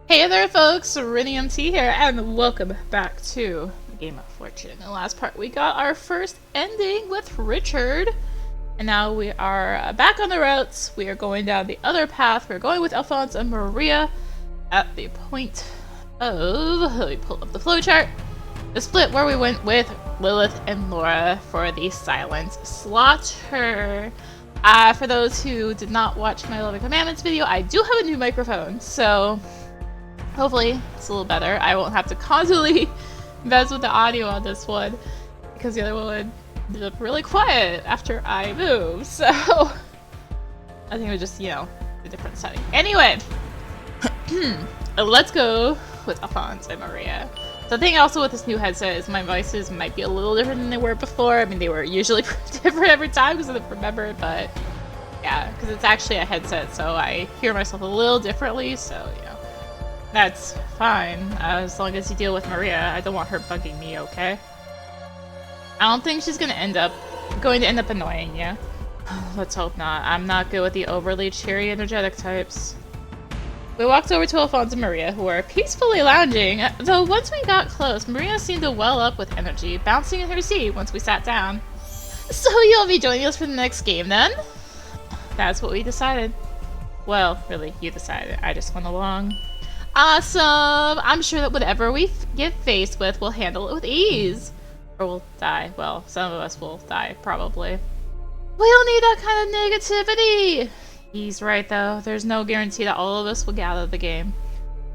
Hey there folks, rinimt here, and welcome back to Game of Fortune. In the last part we got our first ending with Richard, and now we are back on the routes. We are going down the other path. We're going with Alphonse and Maria at the point of, let me pull up the flowchart, the split where we went with Lilith and Laura for the silent slaughter. For those who did not watch my Loving Commandments video, I do have a new microphone, so hopefully it's a little better. I won't have to constantly mess with the audio on this one because the other one ended up really quiet after I moved. So I think it was just, a different setting. Anyway, let's go with Alphonse and Maria. The thing also with this new headset is my voices might be a little different than they were before. I mean, they were usually different every time because I didn't remember it, but yeah, because it's actually a headset, so I hear myself a little differently, so that's fine, as long as you deal with Maria. I don't want her bugging me, okay? I don't think she's going to end up annoying you. Let's hope not. I'm not good with the overly cheery, energetic types. We walked over to Alphonse and Maria, who were peacefully lounging, though once we got close, Maria seemed to well up with energy, bouncing in her seat once we sat down. So you'll be joining us for the next game, then? That's what we decided. Well, really, you decided. I just went along. Awesome! I'm sure that whatever we get faced with, we'll handle it with ease. Or we'll die. Well, some of us will die, probably. We don't need that kind of negativity! He's right, though. There's no guarantee that all of us will get out of the game.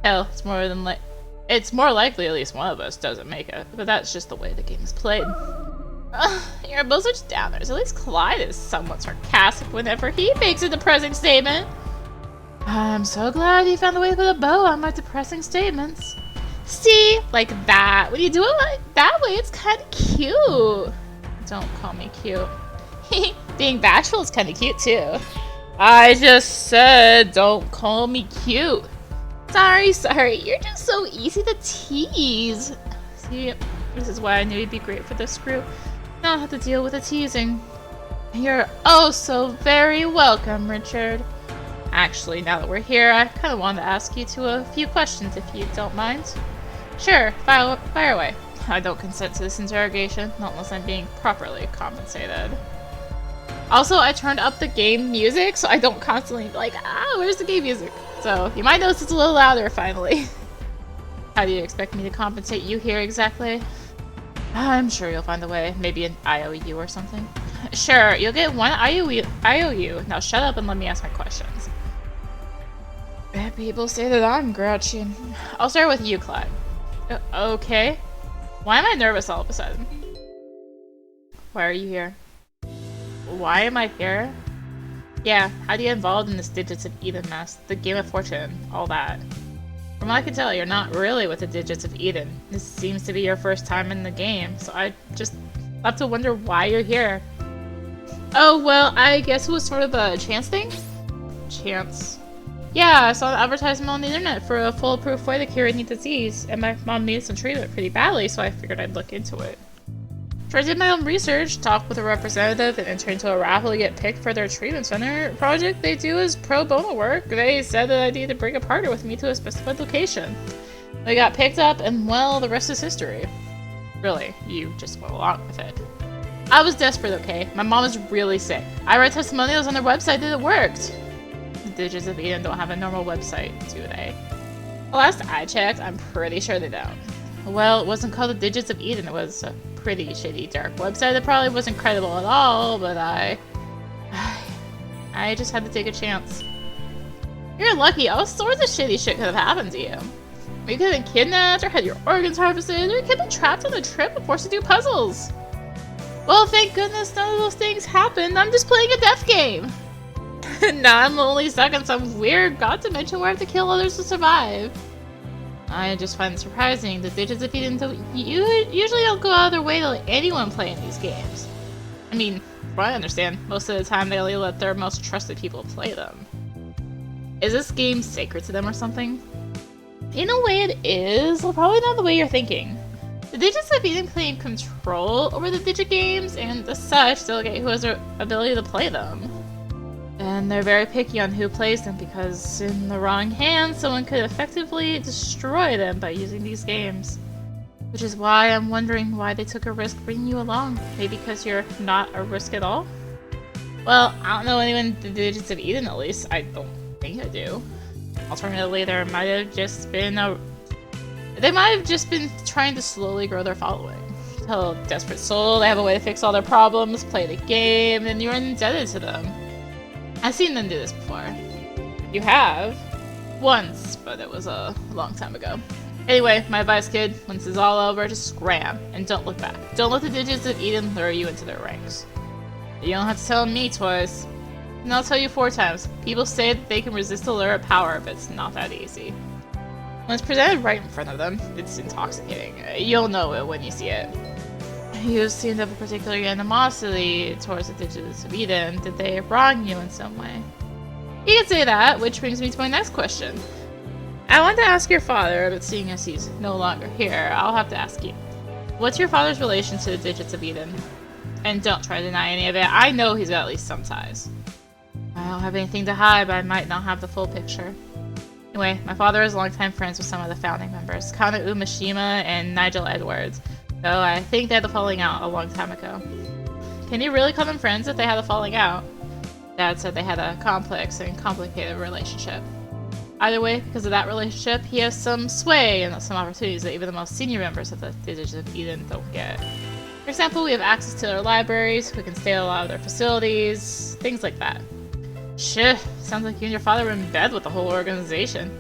Hell, it's more likely at least one of us doesn't make it. But that's just the way the game is played. You're both such downers. At least Clyde is somewhat sarcastic whenever he makes a depressing statement. I'm so glad you found a way to put a bow on my depressing statements. See? Like that. When you do it like that way, it's kind of cute. Don't call me cute. Being bashful is kind of cute, too. I just said don't call me cute. Sorry. You're just so easy to tease. See, this is why I knew you'd be great for this group. Not have to deal with the teasing. You're oh so very welcome, Richard. Actually, now that we're here, I kind of wanted to ask you a few questions, if you don't mind. Sure, fire away. I don't consent to this interrogation, not unless I'm being properly compensated. Also, I turned up the game music, so I don't constantly be like, where's the game music? So, you might notice it's a little louder, finally. How do you expect me to compensate you here, exactly? I'm sure you'll find a way. Maybe an IOU or something. Sure, you'll get one IOU. Now shut up and let me ask my questions. People say that I'm grouchy. I'll start with you, Clyde. Okay. Why am I nervous all of a sudden? Why are you here? Why am I here? Yeah, how do you get involved in this Digits of Eden mess? The Game of Fortune, all that. From what I can tell, you're not really with the Digits of Eden. This seems to be your first time in the game, so I just have to wonder why you're here. Oh, well, I guess it was sort of a chance thing? Chance. Yeah, I saw an advertisement on the internet for a foolproof way to cure any disease, and my mom needed some treatment pretty badly, so I figured I'd look into it. So I did my own research, talked with a representative, and entered into a raffle to get picked for their treatment center project they do is pro bono work. They said that I needed to bring a partner with me to a specified location. We got picked up, and well, the rest is history. Really, you just went along with it. I was desperate, okay? My mom is really sick. I read testimonials on their website that it worked. The Digits of Eden don't have a normal website, do they? Well, last I checked, I'm pretty sure they don't. Well, it wasn't called the Digits of Eden. It was a pretty shitty dark website that probably wasn't credible at all, but I just had to take a chance. You're lucky. All sorts of shitty shit could have happened to you. You could have been kidnapped, or had your organs harvested, or you could have been trapped on a trip and forced to do puzzles. Well, thank goodness none of those things happened. I'm just playing a death game. Now I'm only stuck in some weird god dimension where I have to kill others to survive. I just find it surprising the Digits of Eden usually don't go out of their way to let anyone play in these games. I mean, from what I understand, most of the time they only let their most trusted people play them. Is this game sacred to them or something? In a way it is, well, probably not the way you're thinking. The Digits of Eden claim control over the Digit games, and as such, delegate who has the ability to play them. And they're very picky on who plays them because in the wrong hands, someone could effectively destroy them by using these games. Which is why I'm wondering why they took a risk bringing you along. Maybe because you're not a risk at all? Well, I don't know anyone in the Digits of Eden, at least. I don't think I do. Alternatively, they might have just been trying to slowly grow their following. Tell a desperate soul they have a way to fix all their problems, play the game, and you're indebted to them. I've seen them do this before. You have? Once, but it was a long time ago. Anyway, my advice, kid, when this is all over, just scram, and don't look back. Don't let the Digits of Eden lure you into their ranks. You don't have to tell me twice. And I'll tell you 4 times. People say that they can resist the lure of power, but it's not that easy. When it's presented right in front of them, it's intoxicating. You'll know it when you see it. You seem to have a particular animosity towards the Digits of Eden. Did they wrong you in some way? You can say that, which brings me to my next question. I want to ask your father, but seeing as he's no longer here, I'll have to ask you. What's your father's relation to the Digits of Eden? And don't try to deny any of it. I know he's got at least some ties. I don't have anything to hide, but I might not have the full picture. Anyway, my father is longtime friends with some of the founding members, Kana Umeshima and Nigel Edwards, though I think they had a falling out a long time ago. Can you really call them friends if they had a falling out? Dad said they had a complex and complicated relationship. Either way, because of that relationship, he has some sway and some opportunities that even the most senior members of the Digits of Eden don't get. For example, we have access to their libraries, we can stay at a lot of their facilities, things like that. Shit, sounds like you and your father were in bed with the whole organization.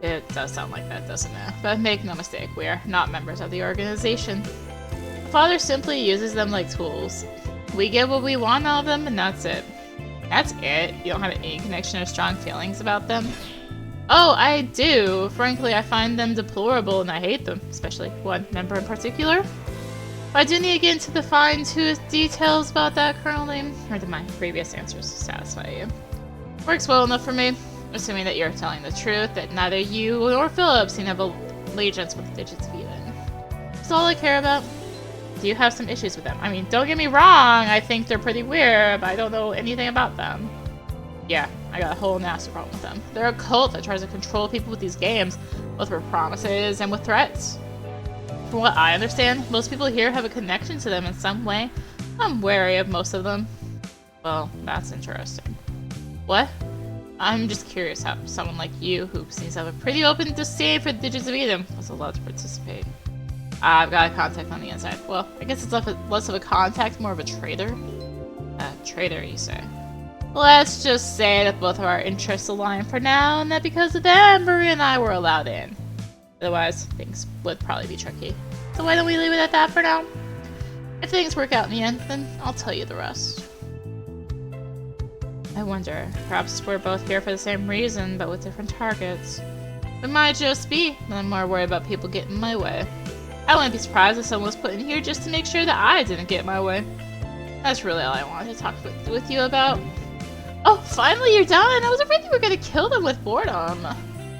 It does sound like that, doesn't it? But make no mistake, we are not members of the organization. The father simply uses them like tools. We get what we want out of them, and that's it. That's it? You don't have any connection or strong feelings about them? Oh, I do. Frankly, I find them deplorable and I hate them, especially one member in particular. But I do need to get into the fine-toothed details about that currently, or did my previous answers satisfy you? Works well enough for me, assuming that you're telling the truth, that neither you nor Philip seem to have allegiance with the Digits of Eden. That's all I care about. Do you have some issues with them? I mean, don't get me wrong, I think they're pretty weird, but I don't know anything about them. Yeah, I got a whole nasty problem with them. They're a cult that tries to control people with these games, both with promises and with threats. From what I understand, most people here have a connection to them in some way. I'm wary of most of them. Well, that's interesting. What? I'm just curious how someone like you, who seems to have a pretty open disdain for the Digits of Eden, was allowed to participate. I've got a contact on the inside. Well, I guess it's less of a contact, more of a traitor. Traitor, you say? Let's just say that both of our interests align for now, and that because of them, Maria and I were allowed in. Otherwise, things would probably be tricky. So why don't we leave it at that for now? If things work out in the end, then I'll tell you the rest. I wonder, perhaps we're both here for the same reason, but with different targets. It might just be that I'm more worried about people getting in my way. I wouldn't be surprised if someone was put in here just to make sure that I didn't get in my way. That's really all I wanted to talk with you about. Oh, finally you're done! I was afraid you were gonna kill them with boredom. I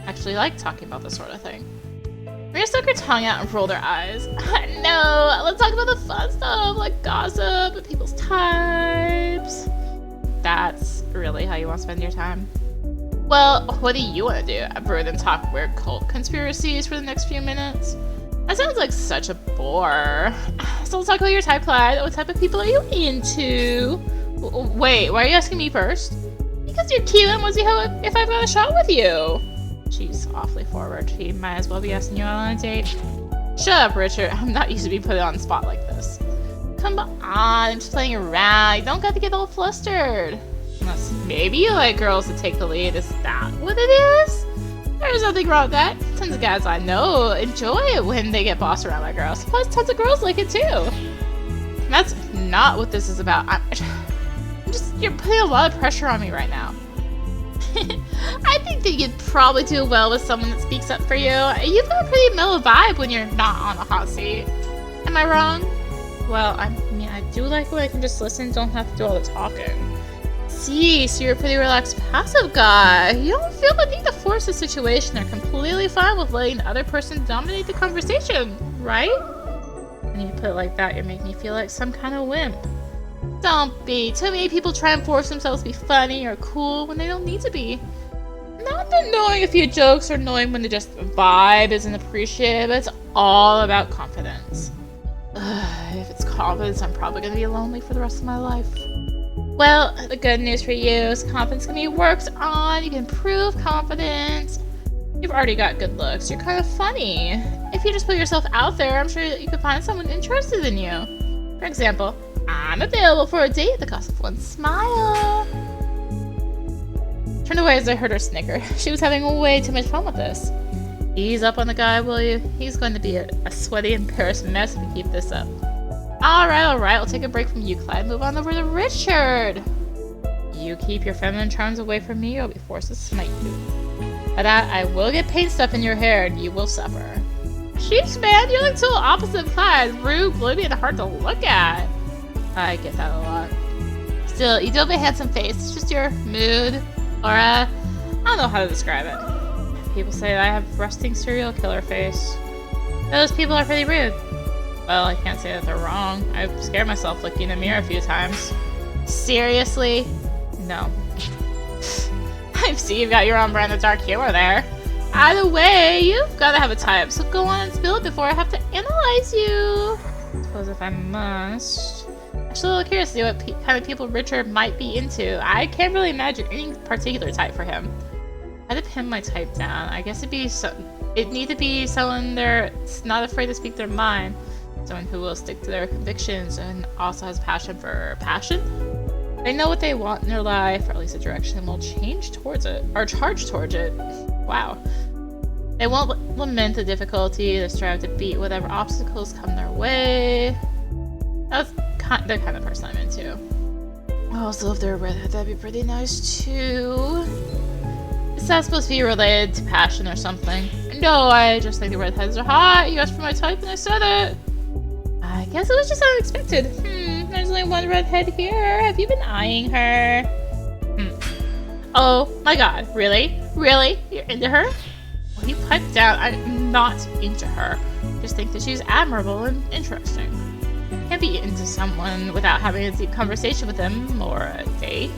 actually like talking about this sort of thing. Maria stuck her tongue out and rolled her eyes. No, let's talk about the fun stuff, like gossip and people's types. That's really how you want to spend your time? Well, what do you want to do? Other than talk weird cult conspiracies for the next few minutes? That sounds like such a bore. So let's talk about your type, Clyde. What type of people are you into? Wait, why are you asking me first? Because you're cute and want to see if I've got a shot with you. She's awfully forward. She might as well be asking you out on a date. Shut up, Richard. I'm not used to being put on the spot like this. Come on, I'm just playing around. You don't got to get all flustered. Unless maybe you like girls to take the lead. Is that what it is? There's nothing wrong with that. Tons of guys I know enjoy it when they get bossed around by girls. Plus, tons of girls like it too. And that's not what this is about. You're putting a lot of pressure on me right now. I think that you'd probably do well with someone that speaks up for you. You've got a pretty mellow vibe when you're not on the hot seat. Am I wrong? Well, I mean, I do like when I can just listen, don't have to do all the talking. See, so you're a pretty relaxed, passive guy. You don't feel the need to force the situation. They're completely fine with letting the other person dominate the conversation, right? When you put it like that, you're making me feel like some kind of wimp. Don't be. Too many people try and force themselves to be funny or cool when they don't need to be. Not that knowing a few jokes or knowing when to just vibe isn't appreciated, but it's all about confidence. If it's confidence, I'm probably gonna be lonely for the rest of my life. Well, the good news for you is confidence can be worked on. You can improve confidence. You've already got good looks. You're kind of funny. If you just put yourself out there, I'm sure you could find someone interested in you. For example, I'm available for a date at the cost of one smile. Turned away as I heard her snicker. She was having way too much fun with this. Ease up on the guy, will you? He's going to be a sweaty, embarrassed mess if we keep this up. Alright, I'll take a break from you, Clyde. Move on over to Richard. You keep your feminine charms away from me, or I'll be forced to smite you. By that, I will get paint stuff in your hair, and you will suffer. Jeez, man, you're like total opposite of Clyde. Rude, gloomy, and hard to look at. I get that a lot. Still, you do have a handsome face. It's just your mood, aura. I don't know how to describe it. People say that I have resting serial killer face. Those people are pretty rude. Well, I can't say that they're wrong. I've scared myself looking in the mirror a few times. Seriously? No. I see you've got your own brand of dark humor there. Either way, you've got to have a type, so go on and spill it before I have to analyze you. I suppose if I must. Actually, a little curious to see what kind of people Richard might be into. I can't really imagine any particular type for him. I had to pin my type down. I guess it'd need to be someone that's not afraid to speak their mind. Someone who will stick to their convictions and also has passion for passion. They know what they want in their life, or at least a direction, and will change towards it, or charge towards it. Wow. They won't lament the difficulty, they strive to beat whatever obstacles come their way. That's the kind of person I'm into. Also, if they're a redhead, that'd be pretty nice too. Is that supposed to be related to passion or something? No, I just think the redheads are hot. You asked for my type and I said it. I guess it was just unexpected. There's only one redhead here. Have you been eyeing her? Oh my god, really? Really? You're into her? Well, you pipe down. I'm not into her. Just think that she's admirable and interesting. Can't be into someone without having a deep conversation with them or a date.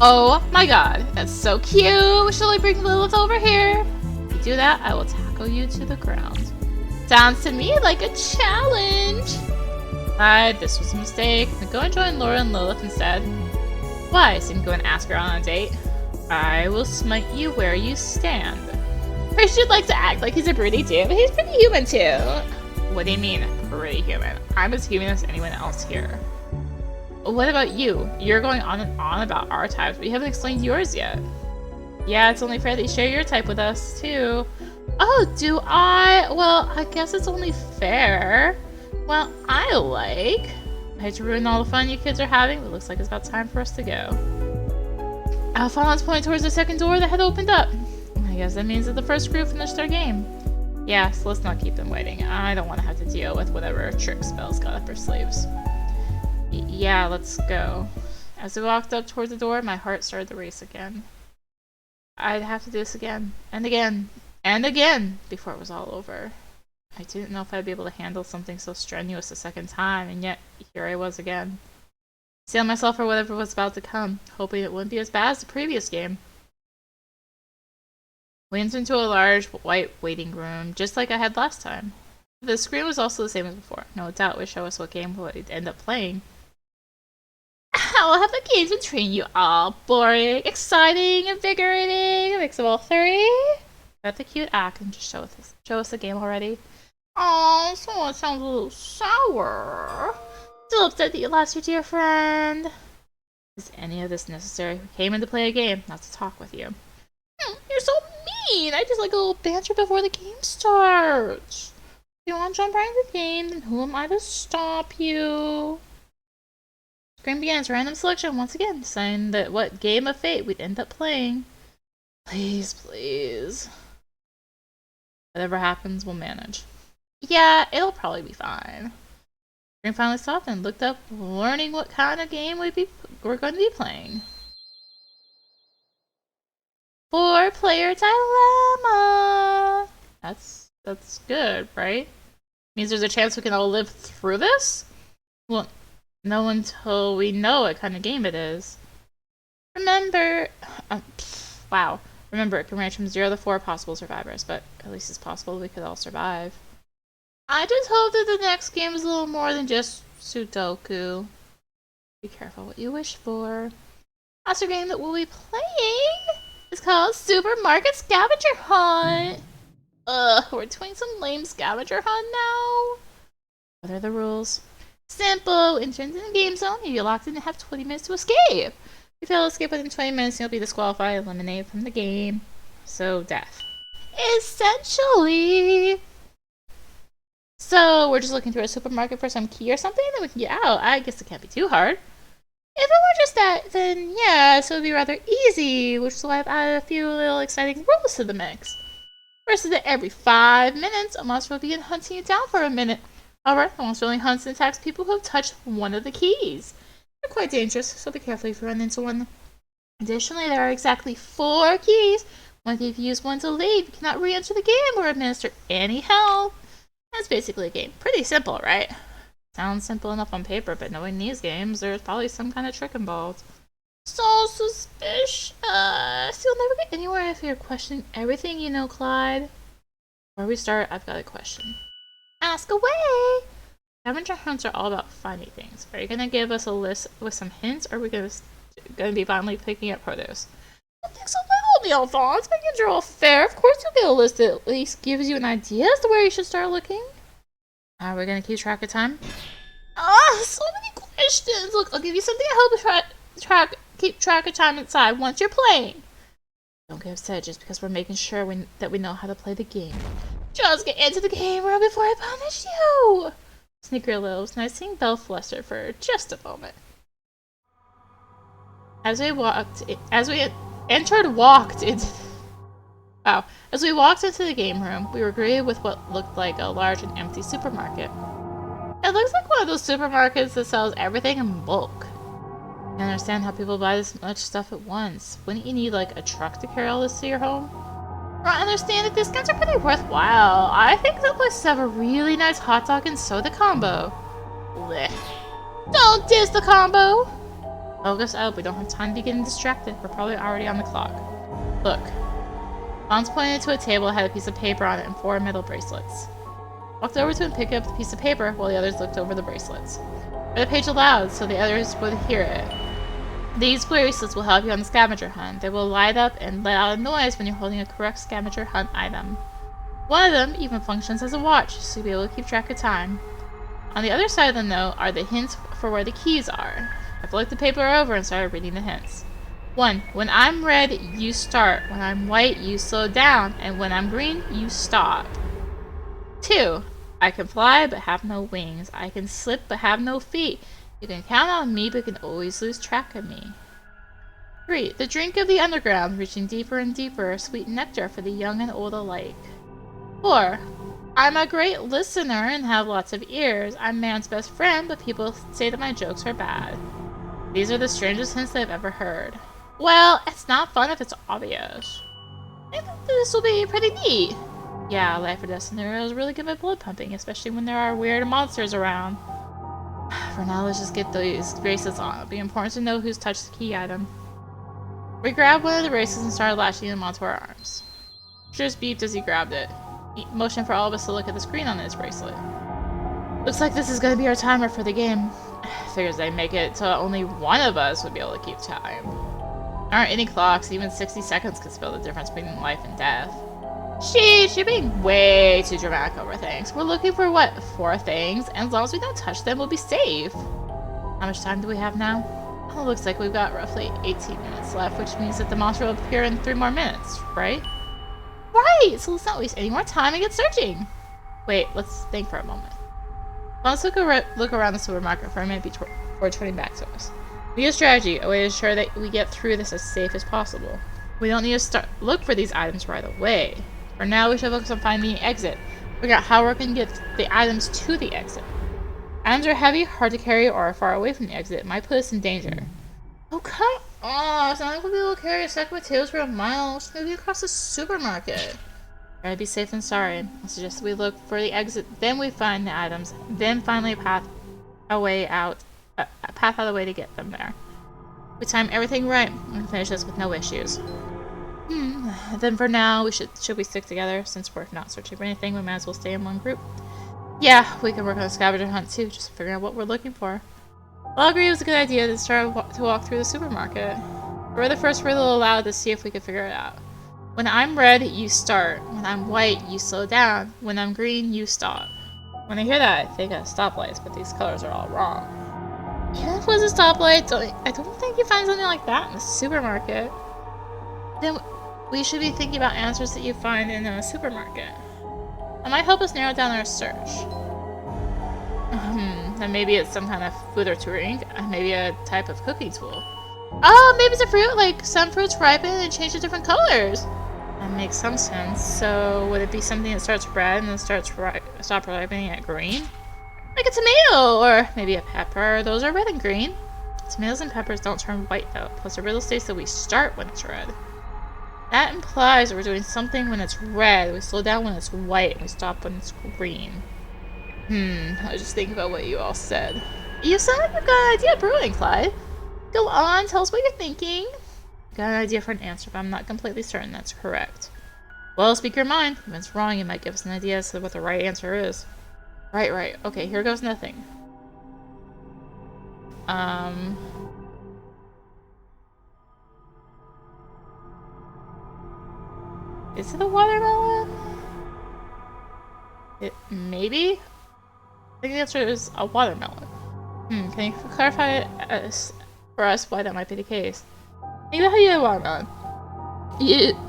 Oh my god, that's so cute! Shall I bring Lilith over here? If you do that, I will tackle you to the ground. Sounds to me like a challenge! This was a mistake. Now go and join Laura and Lilith instead. Why? So you can go and ask her on a date? I will smite you where you stand. Richard likes to act like he's a pretty dude, but he's pretty human too. What do you mean, pretty human? I'm as human as anyone else here. What about you? You're going on and on about our types, but you haven't explained yours yet. Yeah, it's only fair that you share your type with us, too. Oh, do I? Well, I guess it's only fair. Well, I hate to ruin all the fun you kids are having, but it looks like it's about time for us to go. Alphonse pointed towards the second door that had opened up. I guess that means that the first group finished their game. Yeah, so let's not keep them waiting. I don't want to have to deal with whatever trick spells got up their sleeves. Yeah, let's go. As we walked up toward the door, my heart started to race again. I'd have to do this again, and again, and again, before it was all over. I didn't know if I'd be able to handle something so strenuous a second time, and yet, here I was again. Steeling myself for whatever was about to come, hoping it wouldn't be as bad as the previous game. We entered into a large, white waiting room, just like I had last time. The screen was also the same as before. No doubt would show us what game we'd end up playing. How have the games been treating you all? Boring, exciting, invigorating, a mix of all three? Got the cute act and just show us the game already. Oh, someone sounds a little sour. Still upset that you lost your dear friend. Is any of this necessary? We came in to play a game, not to talk with you. You're so mean! I just like a little banter before the game starts. If you want to jump right into the game, then who am I to stop you? Screen begins. Random selection once again, deciding that what game of fate we'd end up playing. Please, please. Whatever happens, we'll manage. Yeah, it'll probably be fine. Screen finally stopped and looked up, learning what kind of game we're going to be playing. 4-player dilemma. That's good, right? Means there's a chance we can all live through this? Well, No until we know what kind of game it is. Remember... wow. Remember, it can range from 0 to 4 possible survivors, but at least it's possible we could all survive. I just hope that the next game is a little more than just Sudoku. Be careful what you wish for. Last game that we'll be playing is called Supermarket Scavenger Hunt. Ugh, we're doing some lame scavenger hunt now. What are the rules? Simple. Entrance in the game zone. You'll be locked in and have 20 minutes to escape. If you fail to escape within 20 minutes, you'll be disqualified, eliminated from the game. So, death. Essentially. So, we're just looking through a supermarket for some key or something, then we can get out. I guess it can't be too hard. If it were just that, then yeah, so it would be rather easy, which is why I've added a few little exciting rules to the mix. First is that every 5 minutes, a monster will begin hunting you down for a minute. However, the monster only hunts and attacks people who have touched one of the keys. They're quite dangerous, so be careful if you run into one. Additionally, there are exactly 4 keys. Once you've used one to leave, you cannot re-enter the game or administer any health. That's basically a game. Pretty simple, right? Sounds simple enough on paper, but knowing these games, there's probably some kind of trick involved. So suspicious. You'll never get anywhere if you're questioning everything you know, Clyde. Before we start, I've got a question. Ask away! Scavenger hunts are all about finding things. Are you going to give us a list with some hints, or are we going to be finally picking up produce? I think so little, Alphonse. Making it all fair. Of course you'll get a list that at least gives you an idea as to where you should start looking. Are we going to keep track of time? So many questions. Look, I'll give you something to help keep track of time inside once you're playing. Don't get upset just because we're making sure that we know how to play the game. Just get into the game room before I punish you. Sneaker lives, and I seeing Belle flustered for just a moment. As we walked into the game room, we were greeted with what looked like a large and empty supermarket. It looks like one of those supermarkets that sells everything in bulk. I understand how people buy this much stuff at once. Wouldn't you need like a truck to carry all this to your home? I understand that discounts are pretty worthwhile. I think the places have a really nice hot dog and soda combo. Blech. Don't diss the combo! Focus up, we don't have time to be getting distracted. We're probably already on the clock. Look. Hans pointed to a table that had a piece of paper on it and 4 metal bracelets. Walked over to and picked up the piece of paper while the others looked over the bracelets. Read the page aloud so the others would hear it. These bracelets will help you on the scavenger hunt. They will light up and let out a noise when you're holding a correct scavenger hunt item. One of them even functions as a watch, so you'll be able to keep track of time. On the other side of the note are the hints for where the keys are. I've looked the paper over and started reading the hints. 1. When I'm red, you start. When I'm white, you slow down. And when I'm green, you stop. 2. I can fly but have no wings. I can slip but have no feet. You can count on me but can always lose track of me. 3. The drink of the underground, reaching deeper and deeper, sweet nectar for the young and old alike. 4. I'm a great listener and have lots of ears. I'm man's best friend, but people say that my jokes are bad. These are the strangest hints I've ever heard. Well, it's not fun if it's obvious. I think this will be pretty neat. Yeah, Life or Death scenarios really get my blood pumping, especially when there are weird monsters around. For now, let's just get these bracelets on. It'll be important to know who's touched the key item. We grabbed one of the bracelets and started lashing them onto our arms. Just beeped as he grabbed it. He motioned for all of us to look at the screen on his bracelet. Looks like this is going to be our timer for the game. Figures they make it so only one of us would be able to keep time. There aren't any clocks, even 60 seconds could spell the difference between life and death. Sheesh, you're being way too dramatic over things. We're looking for, what, 4 things? And as long as we don't touch them, we'll be safe. How much time do we have now? Oh, looks like we've got roughly 18 minutes left, which means that the monster will appear in 3 more minutes, right? Right! So let's not waste any more time and get searching. Wait, let's think for a moment. Let's look around the supermarket for a minute before turning back to us. We need a strategy, a way to ensure that we get through this as safe as possible. We don't need to look for these items right away. For now, we should focus on finding the exit. Figure out how we're going to get the items to the exit. Items are heavy, hard to carry, or are far away from the exit. It might put us in danger. Oh, come on! It's not like we'll be able to carry a sack of potatoes for a mile. It's going to be across the supermarket. Rather be safe than sorry. I suggest that we look for the exit, then we find the items, then finally a way out a path out of the way to get them there. We time everything right and finish this with no issues. Then for now, should we stick together? Since we're not searching for anything, we might as well stay in one group. Yeah, we can work on the scavenger hunt too, just figuring out what we're looking for. I'll agree it was a good idea to start to walk through the supermarket. We're the first riddle allowed to see if we could figure it out. When I'm red, you start. When I'm white, you slow down. When I'm green, you stop. When I hear that, I think of stoplights, but these colors are all wrong. Even if it was a stoplight, I don't think you find something like that in the supermarket. Then we should be thinking about answers that you find in a supermarket. That might help us narrow down our search. Then maybe it's some kind of food or drink, maybe a type of cooking tool. Oh, maybe it's a fruit, like some fruits ripen and change to different colors. That makes some sense. So would it be something that starts red and then stop ripening at green? Like a tomato, or maybe a pepper. Those are red and green. Tomatoes and peppers don't turn white though, plus the riddle states that we start when it's red. That implies that we're doing something when it's red, we slow down when it's white, and we stop when it's green. I was just thinking about what you all said. You sound like you've got an idea brewing, Clyde. Go on, tell us what you're thinking. Got an idea for an answer, but I'm not completely certain that's correct. Well, speak your mind. If it's wrong, you might give us an idea as to what the right answer is. Right. Okay, here goes nothing. Is it a watermelon? Maybe? I think the answer is a watermelon. Can you clarify for us why that might be the case? Think about how you eat a watermelon.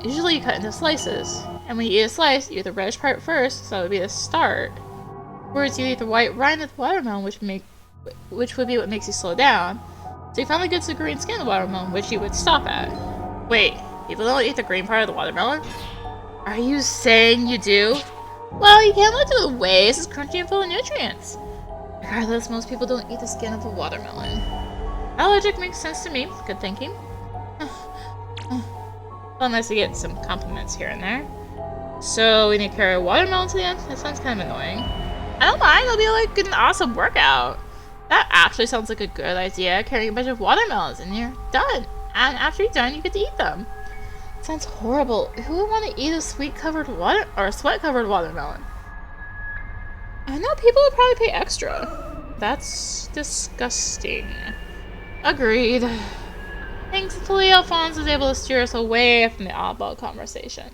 Usually you cut into slices, and when you eat a slice, you eat the reddish part first, so that would be the start. Whereas you eat the white rind of the watermelon, which would be what makes you slow down. So you finally get to the green skin of the watermelon, which you would stop at. Wait, people don't eat the green part of the watermelon? Are you saying you do? Well, you can't let it go to waste. It's crunchy and full of nutrients. Regardless, most people don't eat the skin of the watermelon. That logic makes sense to me. Good thinking. Well, nice to get some compliments here and there. So we need to carry a watermelon to the end? That sounds kind of annoying. I don't mind. It'll be like an awesome workout. That actually sounds like a good idea. Carrying a bunch of watermelons and you're done. And after you're done, you get to eat them. Sounds horrible. Who would want to eat a sweat-covered watermelon? I know people would probably pay extra. That's disgusting. Agreed. Thankfully, Alphonse was able to steer us away from the Adblock conversation.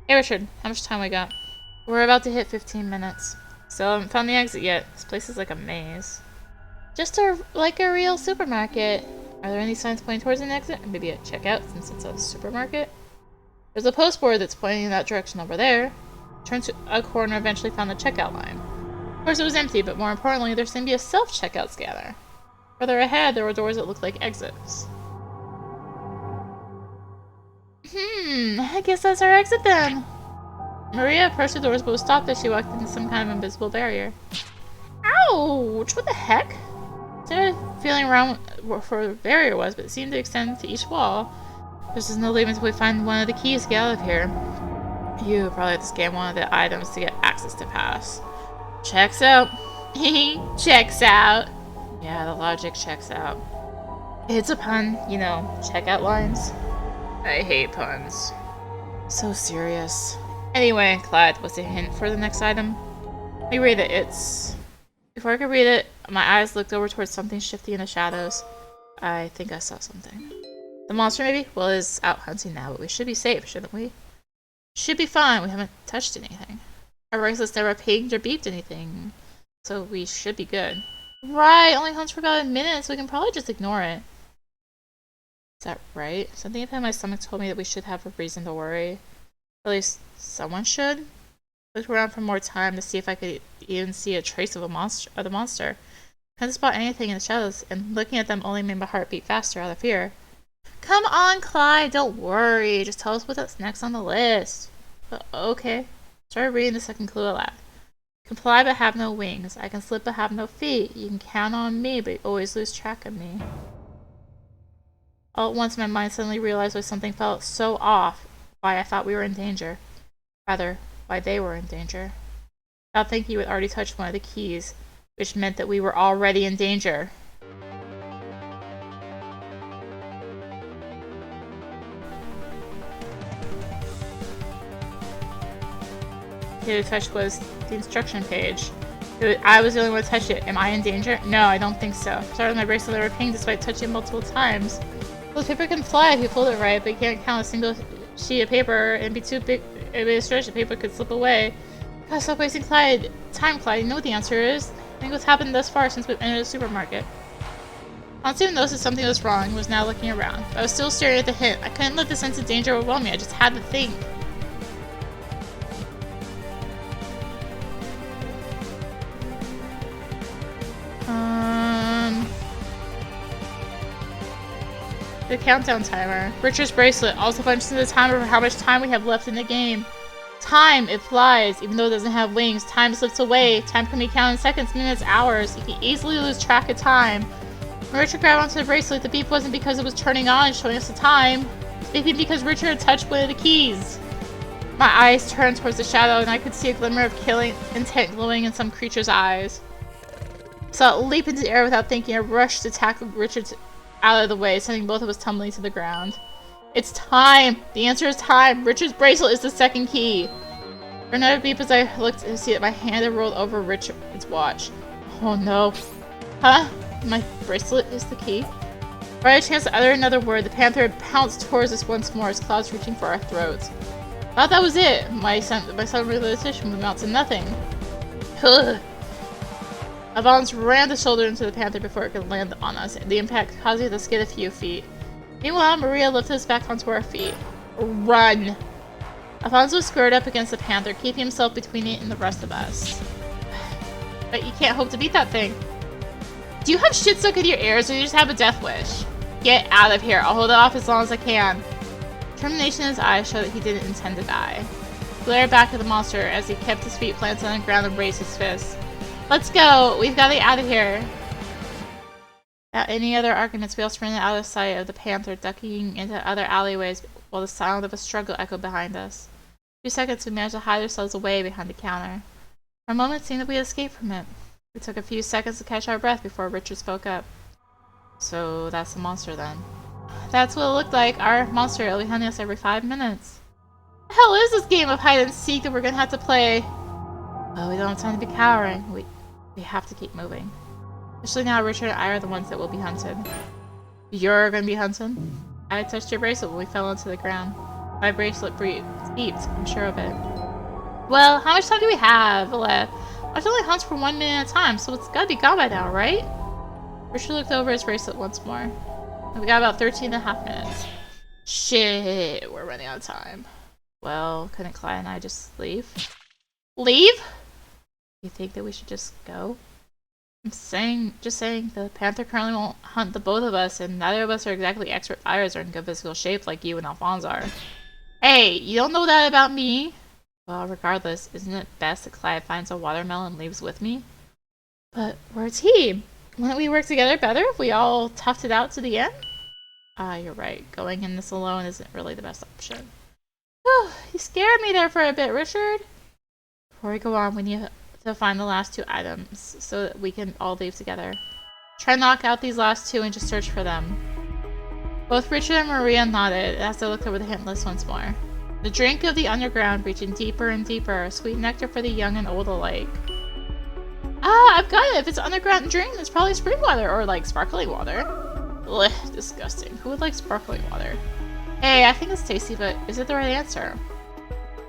Hey Richard, how much time we got? We're about to hit 15 minutes. Still haven't found the exit yet. This place is like a maze. Just like a real supermarket. Are there any signs pointing towards an exit? Or maybe a checkout since it's a supermarket? There's a postboard that's pointing in that direction over there. Turned to a corner, eventually found the checkout line. Of course it was empty, but more importantly, there seemed to be a self-checkout scanner. Further ahead, there were doors that looked like exits. I guess that's our exit then. Maria approached the doors but was stopped as she walked into some kind of invisible barrier. Ouch! What the heck? I started feeling around where the barrier was, but it seemed to extend to each wall. There's no leave until we find one of the keys to get out of here. You probably have to scan one of the items to get access to pass. Checks out. Checks out. Yeah, the logic checks out. It's a pun, you know, checkout lines. I hate puns. So serious. Anyway, Clyde, what's the hint for the next item? Let me read it. Before I could read it, my eyes looked over towards something shifty in the shadows. I think I saw something. The monster, maybe? Well, it is out hunting now, but we should be safe, shouldn't we? Should be fine. We haven't touched anything. Our bracelets never pinged or beeped anything, so we should be good. Right, only hunts for about a minute, so we can probably just ignore it. Is that right? Something in my stomach told me that we should have a reason to worry. At least someone should. Looked around for more time to see if I could even see a trace of the monster. Couldn't spot anything in the shadows, and looking at them only made my heart beat faster out of fear. Come on, Clyde, don't worry. Just tell us what's next on the list. Okay. Started reading the second clue aloud. Comply but have no wings. I can slip but have no feet. You can count on me, but you always lose track of me. All at once, my mind suddenly realized why something felt so off. Why I thought we were in danger. Rather, why they were in danger. Without thinking, you had already touched one of the keys, which meant that we were already in danger. who touched was the instruction page. I was the only one to touch it. Am I in danger? No, I don't think so. Started my bracelet, they were pinged despite touching it multiple times. Well, the paper can fly if you fold it right, but you can't count a single sheet of paper and be too big. If it stretch, the paper could slip away. Gotta stop wasting Clyde. Time, Clyde. You know what the answer is. I think what's happened thus far since we've entered the supermarket. Honestly, I noticed that something was wrong and was now looking around. But I was still staring at the hint. I couldn't let the sense of danger overwhelm me. I just had to think. The countdown timer. Richard's bracelet also functions as a timer for how much time we have left in the game. Time, it flies. Even though it doesn't have wings, time slips away. Time can be counted in seconds, minutes, hours. You can easily lose track of time. When Richard grabbed onto the bracelet, the beep wasn't because it was turning on and showing us the time. It was beeping because Richard had touched one of the keys. My eyes turned towards the shadow, and I could see a glimmer of killing intent glowing in some creature's eyes. I saw it leap into the air without thinking. I rushed to tackle Richard out of the way, sending both of us tumbling to the ground. It's time! The answer is time! Richard's bracelet is the second key! For another beep as I looked to see that my hand had rolled over Richard's watch. Oh no. Huh? My bracelet is the key? Before I had a chance to utter another word, the panther pounced towards us once more, his claws reaching for our throats. I thought that was it. My sudden realization would amount to nothing. Ugh. Avance rammed the shoulder into the panther before it could land on us, the impact causing it to skid a few feet. Meanwhile, Maria lifted us back onto our feet. Run! Alfonso squared up against the panther, keeping himself between it and the rest of us. But you can't hope to beat that thing. Do you have shit stuck in your ears, or do you just have a death wish? Get out of here. I'll hold it off as long as I can. Determination in his eyes showed that he didn't intend to die. He glared back at the monster as he kept his feet planted on the ground and raised his fists. Let's go! We've got to get out of here! Without any other arguments, we all sprinted out of sight of the panther, ducking into other alleyways while the sound of a struggle echoed behind us. In 2 seconds, we managed to hide ourselves away behind the counter. For a moment, it seemed that we had escaped from it. It took a few seconds to catch our breath before Richard spoke up. So that's the monster then. That's what it looked like. Our monster will be hunting us every 5 minutes. What the hell is this game of hide and seek that we're gonna have to play? Well, we don't have time to be cowering. We have to keep moving. Especially now Richard and I are the ones that will be hunted. You're gonna be hunted? I touched your bracelet when we fell onto the ground. My bracelet beeped, I'm sure of it. Well, how much time do we have left? I only hunts for 1 minute at a time, so it's gotta be gone by now, right? Richard looked over his bracelet once more. We got about 13.5 minutes. Shit, we're running out of time. Well, couldn't Clyde and I just leave? Leave? You think that we should just go? Just saying, the panther currently won't hunt the both of us, and neither of us are exactly expert fighters or in good physical shape like you and Alphonse are. Hey, you don't know that about me? Well, regardless, isn't it best that Clyde finds a watermelon and leaves with me? But we're a team. Wouldn't we work together better if we all toughed it out to the end? You're right. Going in this alone isn't really the best option. Whew, you scared me there for a bit, Richard. Before we go on, we need to find the last 2 items so that we can all leave together. Try to knock out these last 2 and just search for them. Both Richard and Maria nodded as they looked over the hint list once more. The drink of the underground, reaching deeper and deeper, sweet nectar for the young and old alike. I've got it! If it's an underground drink, it's probably spring water or like sparkling water. Ugh, disgusting. Who would like sparkling water? Hey, I think it's tasty, but is it the right answer?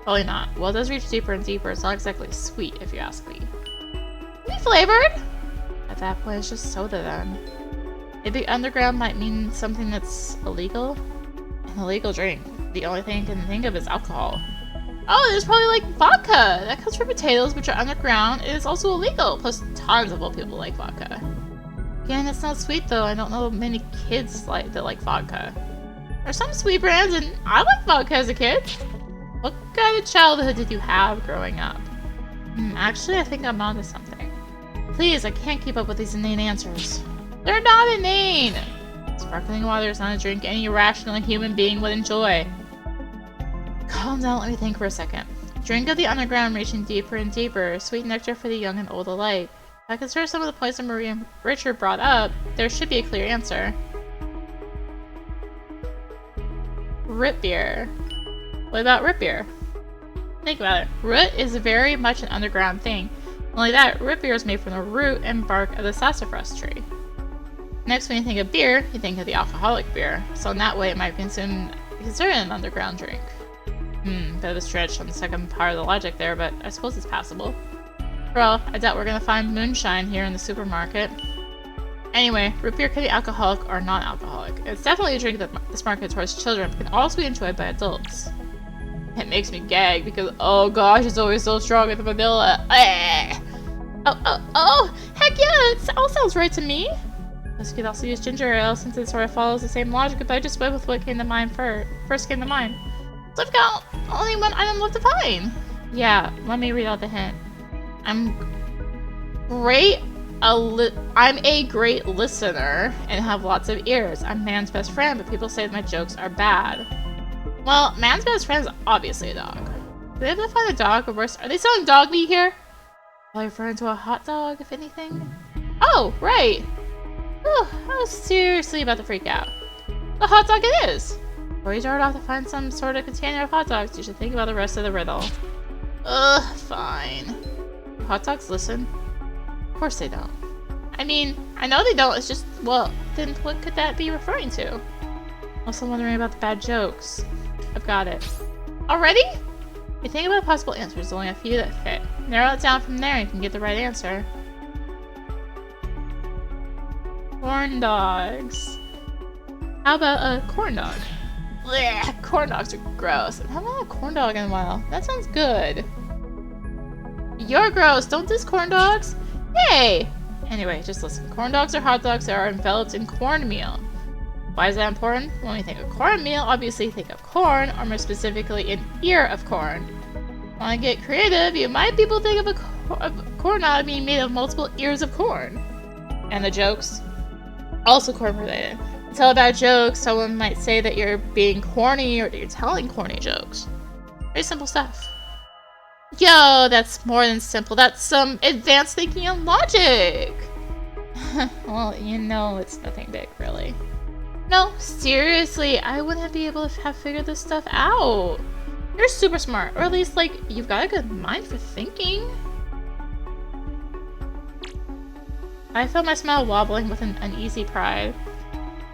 Probably not. Well, it does reach deeper and deeper. It's not exactly sweet, if you ask me. Maybe flavored? At that point, it's just soda then. Maybe underground might mean something that's illegal? An illegal drink. The only thing I can think of is alcohol. Oh, there's probably like vodka! That comes from potatoes, which are underground. It is also illegal. Plus, tons of old people like vodka. Again, it's not sweet though. I don't know many kids that like vodka. There's some sweet brands, and I liked vodka as a kid. What kind of childhood did you have growing up? Actually, I think I'm onto something. Please, I can't keep up with these inane answers. They're not inane! Sparkling water is not a drink any rational human being would enjoy. Calm down, let me think for a second. Drink of the underground reaching deeper and deeper, sweet nectar for the young and old alike. If I consider some of the points that Maria and Richard brought up, there should be a clear answer. Root beer. What about root beer? Think about it. Root is very much an underground thing. Not only that, root beer is made from the root and bark of the sassafras tree. Next, when you think of beer, you think of the alcoholic beer. So in that way, it might be considered an underground drink. Bit of a stretch on the second part of the logic there, but I suppose it's passable. Well, I doubt we're gonna find moonshine here in the supermarket. Anyway, root beer can be alcoholic or non-alcoholic. It's definitely a drink that is marketed towards children, but can also be enjoyed by adults. It makes me gag because, oh gosh, it's always so strong with the vanilla. Oh, heck yeah, it all sounds right to me. You could also use ginger ale since it sort of follows the same logic, but I just went with what came to mind first came to mind. So I've got only one item left to find. Yeah, let me read out the hint. I'm a great listener and have lots of ears. I'm man's best friend, but people say that my jokes are bad. Well, man's best friend is obviously a dog. Do they have to find a dog, or worse, are they selling dog meat here? Are they referring to a hot dog, if anything? Oh, right. Oh, I was seriously about to freak out. The hot dog it is! Before you start off to find some sort of container of hot dogs, you should think about the rest of the riddle. Ugh, fine. Do hot dogs listen? Of course they don't. I mean, I know they don't, it's just, well, then what could that be referring to? Also wondering about the bad jokes. I've got it. Already? If you think about possible answers, there's only a few that fit. Narrow it down from there and you can get the right answer. Corn dogs. How about a corn dog? Blech, corn dogs are gross. I haven't had a corn dog in a while. That sounds good. You're gross. Don't diss corn dogs. Hey! Anyway, just listen. Corn dogs are hot dogs that are enveloped in cornmeal. Why is that important? When we think of cornmeal, obviously think of corn, or more specifically, an ear of corn. Want to get creative, you might be able to think of a corn dog being made of multiple ears of corn. And the jokes? Also corn related. To tell about jokes, someone might say that you're being corny or that you're telling corny jokes. Very simple stuff. Yo, that's more than simple. That's some advanced thinking and logic. Well, you know it's nothing big, really. No, seriously, I wouldn't be able to have figured this stuff out. You're super smart, or at least, like, you've got a good mind for thinking. I felt my smile wobbling with an uneasy pride.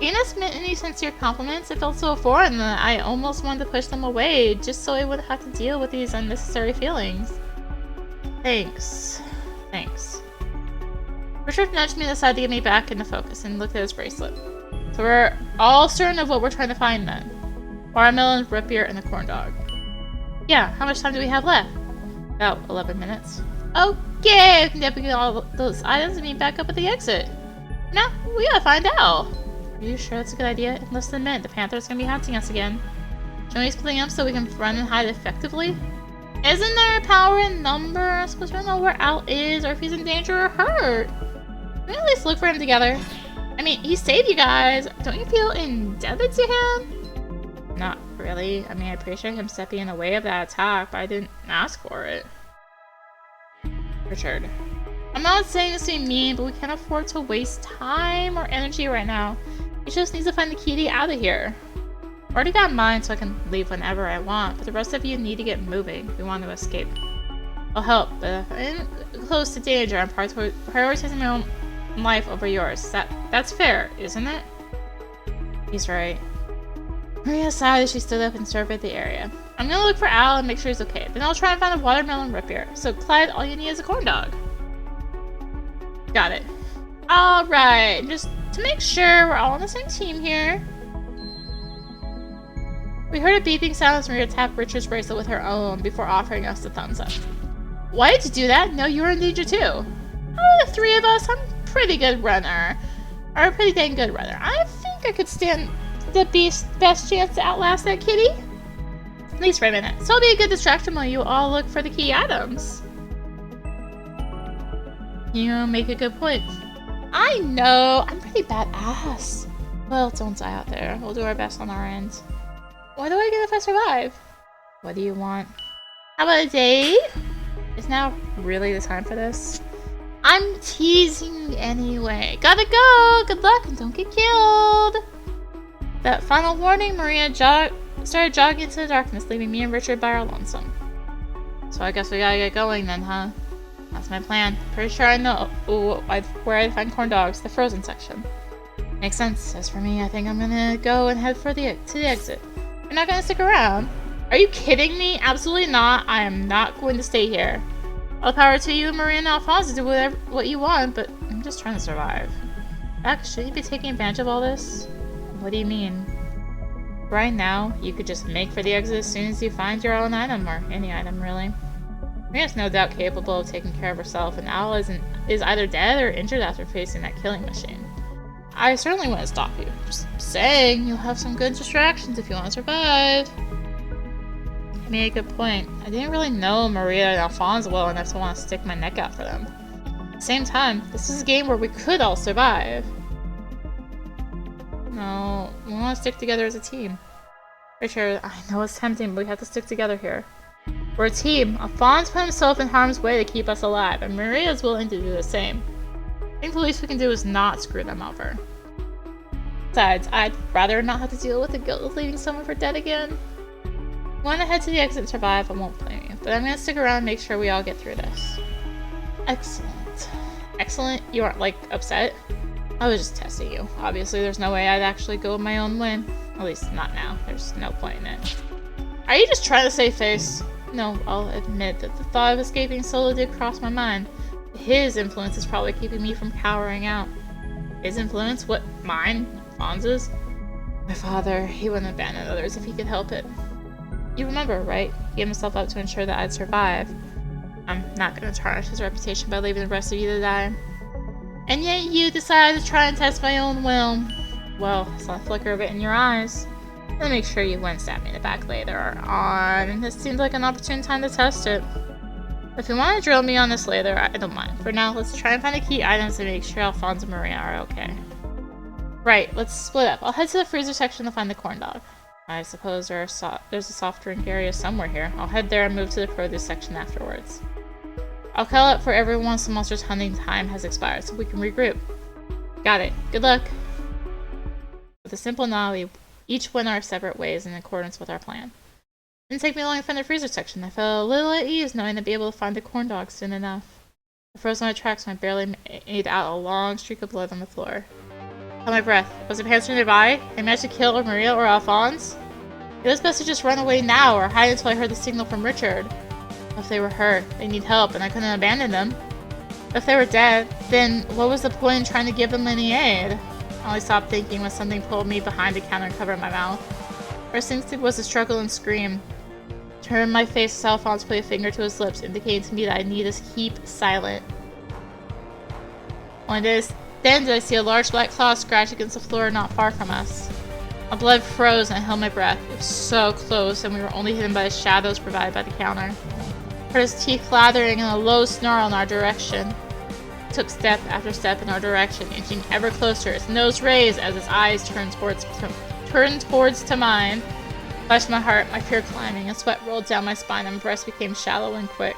You didn't submit any sincere compliments. It felt so foreign that I almost wanted to push them away, just so I wouldn't have to deal with these unnecessary feelings. Thanks. Thanks. Richard nudged me aside to get me back into focus and looked at his bracelet. So we're all certain of what we're trying to find then. Watermelon, root beer, and the corn dog. Yeah, how much time do we have left? About 11 minutes. Okay, we can get all those items and meet back up at the exit. Now, we gotta find out. Are you sure that's a good idea? In less than a minute, the Panther's gonna be hunting us again. Should we splitting up so we can run and hide effectively? Isn't there a power in number? I suppose we don't know where Al is or if he's in danger or hurt. Can we at least look for him together? I mean, he saved you guys. Don't you feel indebted to him? Not really. I mean, I appreciate him stepping in the way of that attack, but I didn't ask for it. Richard. I'm not saying this to be mean, but we can't afford to waste time or energy right now. We just need to find the key to get out of here. I already got mine, so I can leave whenever I want, but the rest of you need to get moving if we want to escape. I'll help, but if I'm close to danger, I'm prioritizing my own life over yours. That's fair, isn't it? He's right. Maria sighed as she stood up and surveyed the area. I'm gonna look for Al and make sure he's okay. Then I'll try and find a watermelon root beer. So Clyde, all you need is a corn dog. Got it. Alright, just to make sure we're all on the same team here. We heard a beeping sound as Maria tapped Richard's bracelet with her own before offering us the thumbs up. Why did you do that? No, you were in danger too. Out of the three of us, I'm a pretty good runner. Or a pretty dang good runner. I think I could stand the best chance to outlast that kitty. At least for a minute. So it'll be a good distraction while you all look for the key items. You make a good point. I know! I'm pretty badass. Well, don't die out there. We'll do our best on our end. What do I get if I survive? What do you want? How about a date? Is now really the time for this? I'm teasing anyway. Gotta go! Good luck and don't get killed! That final warning, Maria started jogging into the darkness, leaving me and Richard by our lonesome. So I guess we gotta get going then, huh? That's my plan. Pretty sure I know where I'd find corn dogs, the frozen section. Makes sense. As for me, I think I'm gonna go and head to the exit. You're not gonna stick around? Are you kidding me? Absolutely not. I am not going to stay here. All the power to you, Maria and Alphonse, to do what you want, but I'm just trying to survive. Heck, shouldn't you be taking advantage of all this? What do you mean? Right now, you could just make for the exit as soon as you find your own item, or any item, really. Maria's no doubt capable of taking care of herself, and Al is either dead or injured after facing that killing machine. I certainly wouldn't stop you. Just saying, you'll have some good distractions if you want to survive. You made a good point. I didn't really know Maria and Alphonse well enough to want to stick my neck out for them. At the same time, this is a game where we could all survive. No, we want to stick together as a team. Pretty sure, I know it's tempting, but we have to stick together here. We're a team. Alphonse put himself in harm's way to keep us alive, and Maria is willing to do the same. I think the least we can do is not screw them over. Besides, I'd rather not have to deal with the guilt of leaving someone for dead again. If you want to head to the exit and survive, I won't blame you, but I'm gonna stick around and make sure we all get through this. Excellent. Excellent? You aren't, like, upset? I was just testing you. Obviously, there's no way I'd actually go my own way. At least, not now. There's no point in it. Are you just trying to save face? No, I'll admit that the thought of escaping solo did cross my mind. His influence is probably keeping me from cowering out. His influence? What? Mine? Fonz's? My father, he wouldn't abandon others if he could help it. You remember, right? He gave himself up to ensure that I'd survive. I'm not gonna tarnish his reputation by leaving the rest of you to die. And yet you decided to try and test my own will. Well, I saw a flicker of it in your eyes. Then make sure you wouldn't stab me in the back later on. This seemed like an opportune time to test it. If you want to drill me on this later, I don't mind. For now, let's try and find the key items to make sure Alphonse and Maria are okay. Right, let's split up. I'll head to the freezer section to find the corn dog. I suppose there's a soft drink area somewhere here. I'll head there and move to the produce section afterwards. I'll call out for everyone once the monster's hunting time has expired so we can regroup. Got it. Good luck. With a simple nod, we each went our separate ways in accordance with our plan. It didn't take me long to find the freezer section. I felt a little at ease knowing I'd be able to find the corn dog soon enough. I froze my tracks when I barely made out a long streak of blood on the floor. I held my breath. Was the panther nearby? I managed to kill Maria or Alphonse? It was best to just run away now or hide until I heard the signal from Richard. If they were hurt, they need help, and I couldn't abandon them. If they were dead, then what was the point in trying to give them any aid? I only stopped thinking when something pulled me behind the counter and covered my mouth. First instinct was to struggle and scream. Turned my face as Alphonse put a finger to his lips, indicating to me that I need to keep silent. Then did I see a large black claw scratch against the floor not far from us. My blood froze and I held my breath. It was so close, and we were only hidden by the shadows provided by the counter. I heard his teeth clattering and a low snarl in our direction. He took step after step in our direction, inching ever closer, his nose raised as his eyes turned towards to mine. I clutched my heart, my fear climbing, and sweat rolled down my spine and my breath became shallow and quick.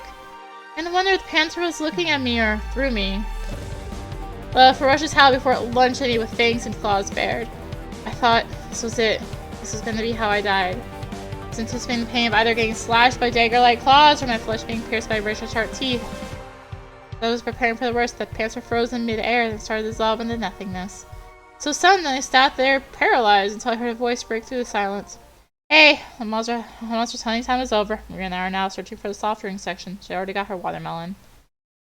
And I wondered if the panther was looking at me or through me. A ferocious howl before it lunged at me with fangs and claws bared. I thought, this was it. This was going to be how I died. I was anticipating the pain of either getting slashed by dagger-like claws or my flesh being pierced by razor-sharp teeth. I was preparing for the worst. The panther froze in mid-air and started to dissolve into nothingness. So suddenly I sat there, paralyzed, until I heard a voice break through the silence. Hey, the monster's hunting time is over. Maria and I are now searching for the soft drink section. She already got her watermelon.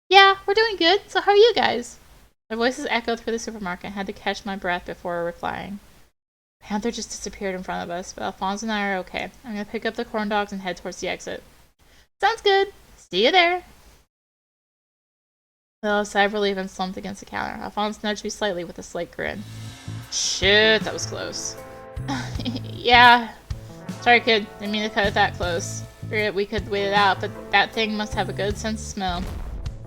Yeah, we're doing good. So how are you guys? Their voices echoed through the supermarket and I had to catch my breath before replying. Panther just disappeared in front of us, but Alphonse and I are okay. I'm gonna pick up the corn dogs and head towards the exit. Sounds good. See you there. Well, a sigh of relief and slumped against the counter. Alphonse nudged me slightly with a slight grin. Shit, that was close. Yeah. Sorry, kid. Didn't mean to cut it that close. Figured we could wait it out, but that thing must have a good sense of smell.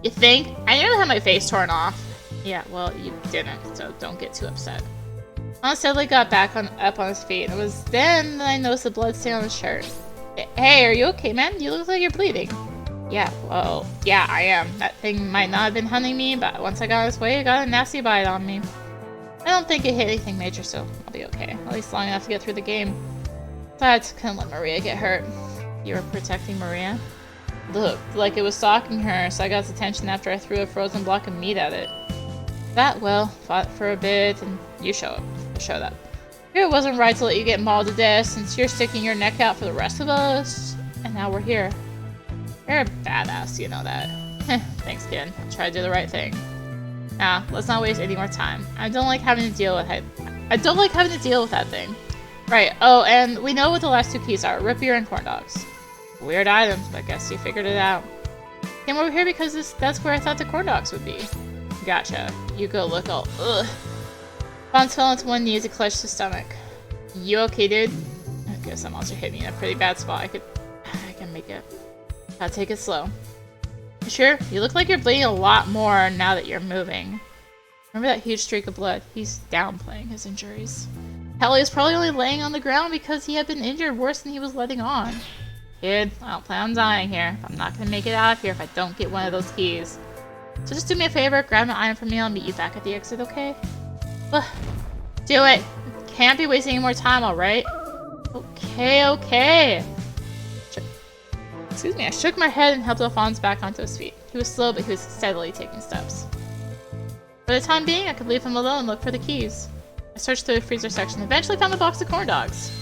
You think? I nearly had my face torn off. Yeah, well, you didn't, so don't get too upset. Alphonse steadily got back up on his feet, and it was then that I noticed the blood stain on his shirt. Hey, are you okay, man? You look like you're bleeding. Yeah, well, yeah, I am. That thing might not have been hunting me, but once I got this way, it got a nasty bite on me. I don't think it hit anything major, so I'll be okay. At least long enough to get through the game. But couldn't let Maria get hurt. You were protecting Maria? Looked like it was stalking her, so I got its attention after I threw a frozen block of meat at it. That, well, fought for a bit, and you showed up. Here it wasn't right to let you get mauled to death since you're sticking your neck out for the rest of us. And now we're here. You're a badass, you know that. Thanks, kid. I'll try to do the right thing. Now, let's not waste any more time. I don't like having to deal with that thing. Right, oh, and we know what the last two keys are. Root beer and corn dogs. Weird items, but I guess you figured it out. Came over here because that's where I thought the corn dogs would be. Gotcha. You go look all ugh. Fonz fell onto one knee as he clutched his stomach. You okay, dude? I guess that monster hit me in a pretty bad spot. I can make it. Gotta take it slow. You sure? You look like you're bleeding a lot more now that you're moving. Remember that huge streak of blood? He's downplaying his injuries. Hell, he was probably only laying on the ground because he had been injured worse than he was letting on. Kid, I don't plan on dying here. I'm not gonna make it out of here if I don't get one of those keys. So just do me a favor, grab an item for me, and I'll meet you back at the exit, okay? Ugh. Do it! Can't be wasting any more time, alright? Okay. Excuse me, I shook my head and helped Alphonse back onto his feet. He was slow, but he was steadily taking steps. For the time being, I could leave him alone and look for the keys. I searched through the freezer section and eventually found the box of corn dogs.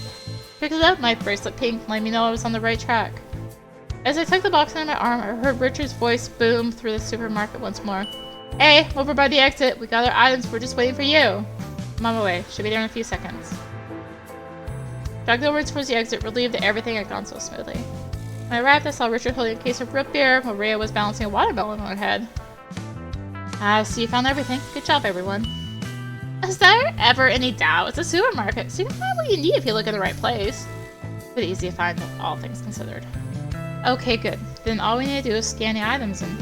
Picked it up, my bracelet pink, letting me know I was on the right track. As I tucked the box under my arm, I heard Richard's voice boom through the supermarket once more. Hey, over by the exit. We got our items. We're just waiting for you. I'm on my way. Should be there in a few seconds. Jogged over towards the exit, relieved that everything had gone so smoothly. When I arrived, I saw Richard holding a case of root beer, while Rhea was balancing a watermelon on her head. So you found everything. Good job, everyone. Is there ever any doubt? It's a supermarket, so you can find what you need if you look in the right place. Pretty easy to find, all things considered. Okay, good. Then all we need to do is scan the items and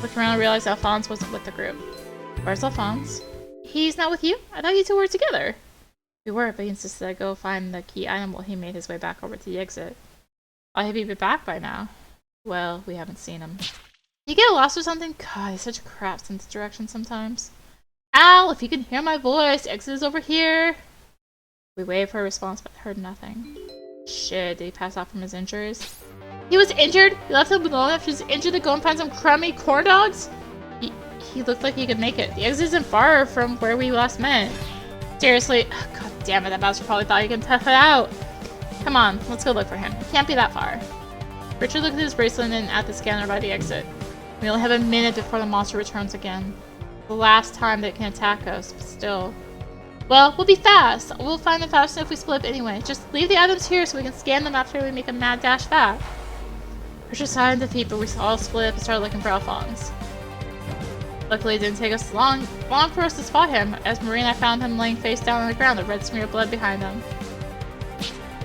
look around and realize Alphonse wasn't with the group. Where's Alphonse? He's not with you? I thought you two were together. We were, but he insisted I go find the key item while he made his way back over to the exit. I'll have you be back by now. Well, we haven't seen him. Did you get lost or something? God, he's such a crap sense of direction sometimes. Al, if you can hear my voice, the exit is over here. We waited for a response, but heard nothing. Shit, did he pass out from his injuries? He was injured? You left him alone after he was injured to go and find some crummy corn dogs? He looked like he could make it. The exit isn't far from where we last met. Seriously, oh, god damn it, that mouse probably thought he could tough it out. Come on, let's go look for him. He can't be that far. Richard looked at his bracelet and at the scanner by the exit. We only have a minute before the monster returns again. The last time that it can attack us, but still. Well, we'll be fast. We'll find them fast enough if we split up anyway. Just leave the items here so we can scan them after we make a mad dash back. Richard sighed in defeat, but we all split up and started looking for Alphonse. Luckily, it didn't take us long for us to spot him, as Marie and I found him laying face down on the ground, a red smear of blood behind him.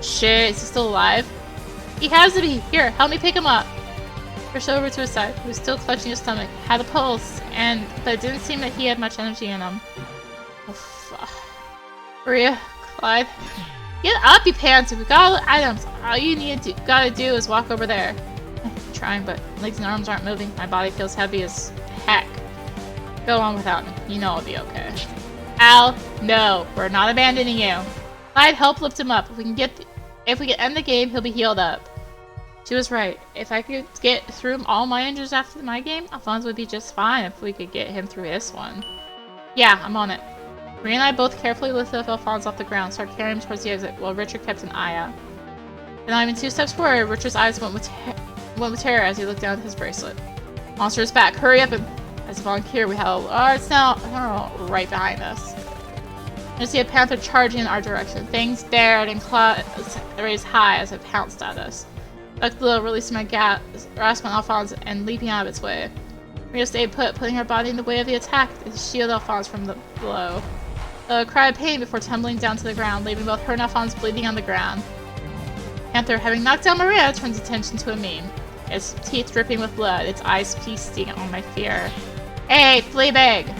Shit, is he still alive? He has to be! Here, help me pick him up! Pushed over to his side. He was still clutching his stomach, had a pulse, but it didn't seem that he had much energy in him. Oh, fuck. Maria, Clyde. Get up, you pants! We got all the items. All you gotta do is walk over there. I'm trying, but legs and arms aren't moving. My body feels heavy as heck. Go on without me. You know I'll be okay. Al, no, we're not abandoning you. Clyde, help lift him up. If we can end the game, he'll be healed up. She was right. If I could get through all my injuries after my game, Alphonse would be just fine if we could get him through his one. Yeah, I'm on it. Marie and I both carefully lifted up Alphonse off the ground, started carrying him towards the exit, while Richard kept an eye out. And not even 2 steps forward, Richard's eyes went with terror as he looked down at his bracelet. Monster is back. Hurry up! And as a volunteer, we have a large snout right behind us. I see a panther charging in our direction. Fangs bared and claws raised high as it pounced at us. Ducked below, releasing my grasp on Alphonse and leaping out of its way. Maria stayed put, putting her body in the way of the attack to shield Alphonse from the blow. A cry of pain before tumbling down to the ground, leaving both her and Alphonse bleeding on the ground. Panther, having knocked down Maria, turns attention to a meme. Its teeth dripping with blood, its eyes feasting on my fear. Hey, Fleabag!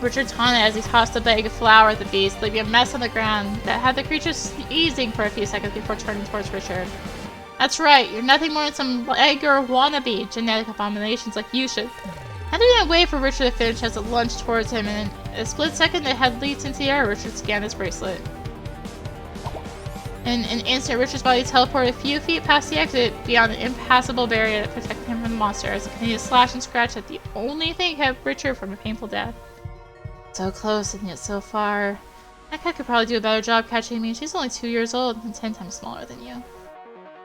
Richard taunted as he tossed a bag of flour at the beast, leaving a mess on the ground that had the creature sneezing for a few seconds before turning towards Richard. That's right, you're nothing more than some Edgar wannabe, genetic abominations like you should. Panther didn't wait for Richard to finish as it lunged towards him, and in a split second it had leaped into the air. Richard scanned his bracelet. In an instant, Richard's body teleported a few feet past the exit beyond an impassable barrier that protected him from the monster as he continued to slash and scratch at the only thing that kept Richard from a painful death. So close and yet so far. That cat could probably do a better job catching me. She's only 2 years old and 10 times smaller than you.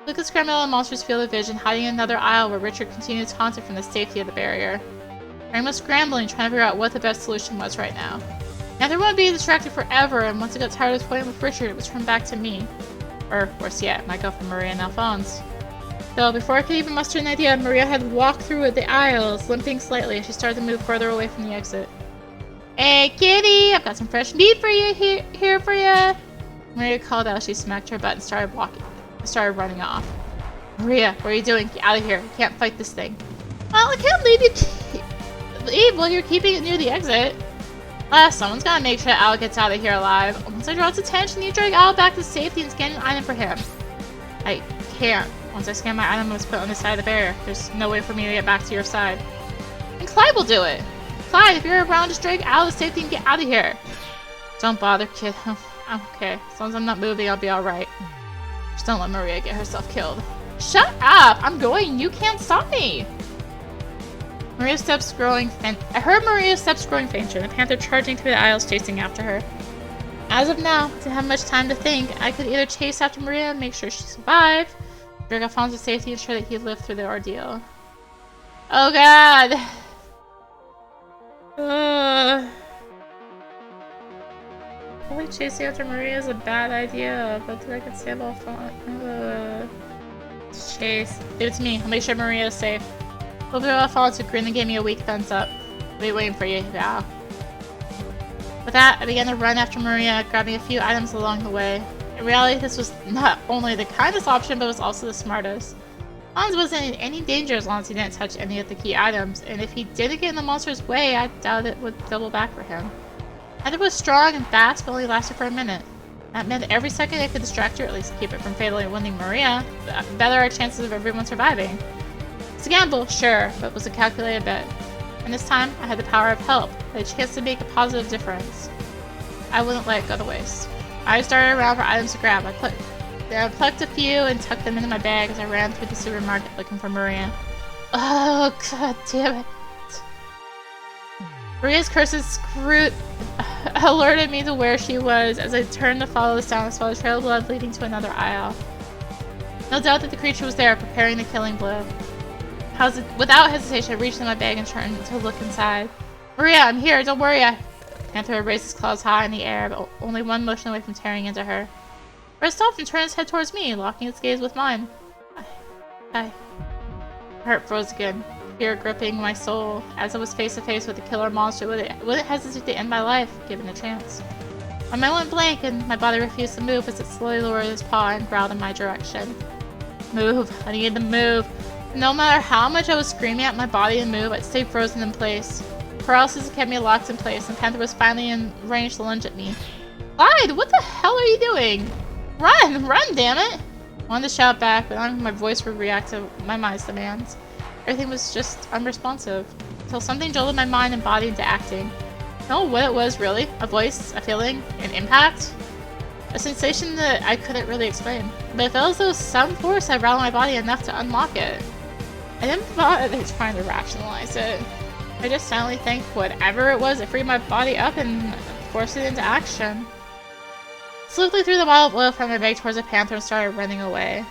Lucas scrambled out of the monster's field of vision, hiding in another aisle where Richard continued to taunt him from the safety of the barrier. Rang was scrambling, trying to figure out what the best solution was right now. Neither one would be distracted forever, and once it got tired of toying with Richard, it was turned back to me. Or, worse yet, my girlfriend Maria and Alphonse. Though, before I could even muster an idea, Maria had walked through the aisles, limping slightly as she started to move further away from the exit. Hey, kitty! I've got some fresh meat for you here for you! Maria called out as she smacked her butt and started running off. Maria, what are you doing? Get out of here. You can't fight this thing. Well, I can't leave you while you're keeping it near the exit. Someone's gotta make sure Al gets out of here alive. Once I draw its attention, you drag Al back to safety and scan an item for him. I can't. Once I scan my item, it was put on the side of the barrier. There's no way for me to get back to your side. And Clyde will do it. Clyde, if you're around, just drag Al to safety and get out of here. Don't bother, kid. I'm okay. As long as I'm not moving, I'll be alright. Just don't let Maria get herself killed. Shut up! I'm going. You can't stop me. Maria's steps growing faint. I heard Maria's steps growing fainter, and the panther charging through the aisles, chasing after her. As of now, I didn't have much time to think. I could either chase after Maria and make sure she survived, drag Alphonse to safety and ensure that he lived through the ordeal. Oh god! Probably chasing after Maria is a bad idea, but I could save Alphonse. Chase. Leave it to me. I'll make sure Maria is safe. Over to Alphonse, who grinned and gave me a weak thumbs up. I'll be waiting for you. Yeah. With that, I began to run after Maria, grabbing a few items along the way. In reality, this was not only the kindest option, but was also the smartest. Hans wasn't in any danger as long as he didn't touch any of the key items, and if he didn't get in the monster's way, I doubt it would double back for him. Either was strong and fast, but only lasted for a minute. That meant every second I could distract her, or at least keep it from fatally wounding Maria, the better our chances of everyone surviving. It's a gamble, sure, but it was a calculated bet. And this time, I had the power of help, a chance to make a positive difference. I wouldn't let it go to waste. I started around for items to grab. I plucked a few and tucked them into my bag as I ran through the supermarket looking for Maria. Oh, god damn it. Maria's curses alerted me to where she was as I turned to follow the sound and saw a trail of blood leading to another aisle. No doubt that the creature was there, preparing the killing blow. Without hesitation, I reached in my bag and turned to look inside. Maria, I'm here, don't worry. Panther raised his claws high in the air, but only one motion away from tearing into her. Red stopped and turned its head towards me, locking its gaze with mine. My heart froze again, fear gripping my soul. As I was face to face with the killer monster, wouldn't hesitate to end my life, given a chance. My mind went blank, and my body refused to move as it slowly lowered its paw and growled in my direction. Move. I needed to move. No matter how much I was screaming at my body to move, I'd stay frozen in place. Paralysis kept me locked in place, and Panther was finally in range to lunge at me. Clyde, what the hell are you doing? Run! Run, damn it! I wanted to shout back, but my voice would react to my mind's demands. Everything was just unresponsive, until something jolted my mind and body into acting. I don't know what it was, really. A voice, a feeling, an impact? A sensation that I couldn't really explain, but it felt as though some force had rattled my body enough to unlock it. I didn't bother trying to rationalize it. I just silently thanked whatever it was that freed my body up and forced it into action. Swiftly threw the bottle of oil from my bag towards the panther and started running away.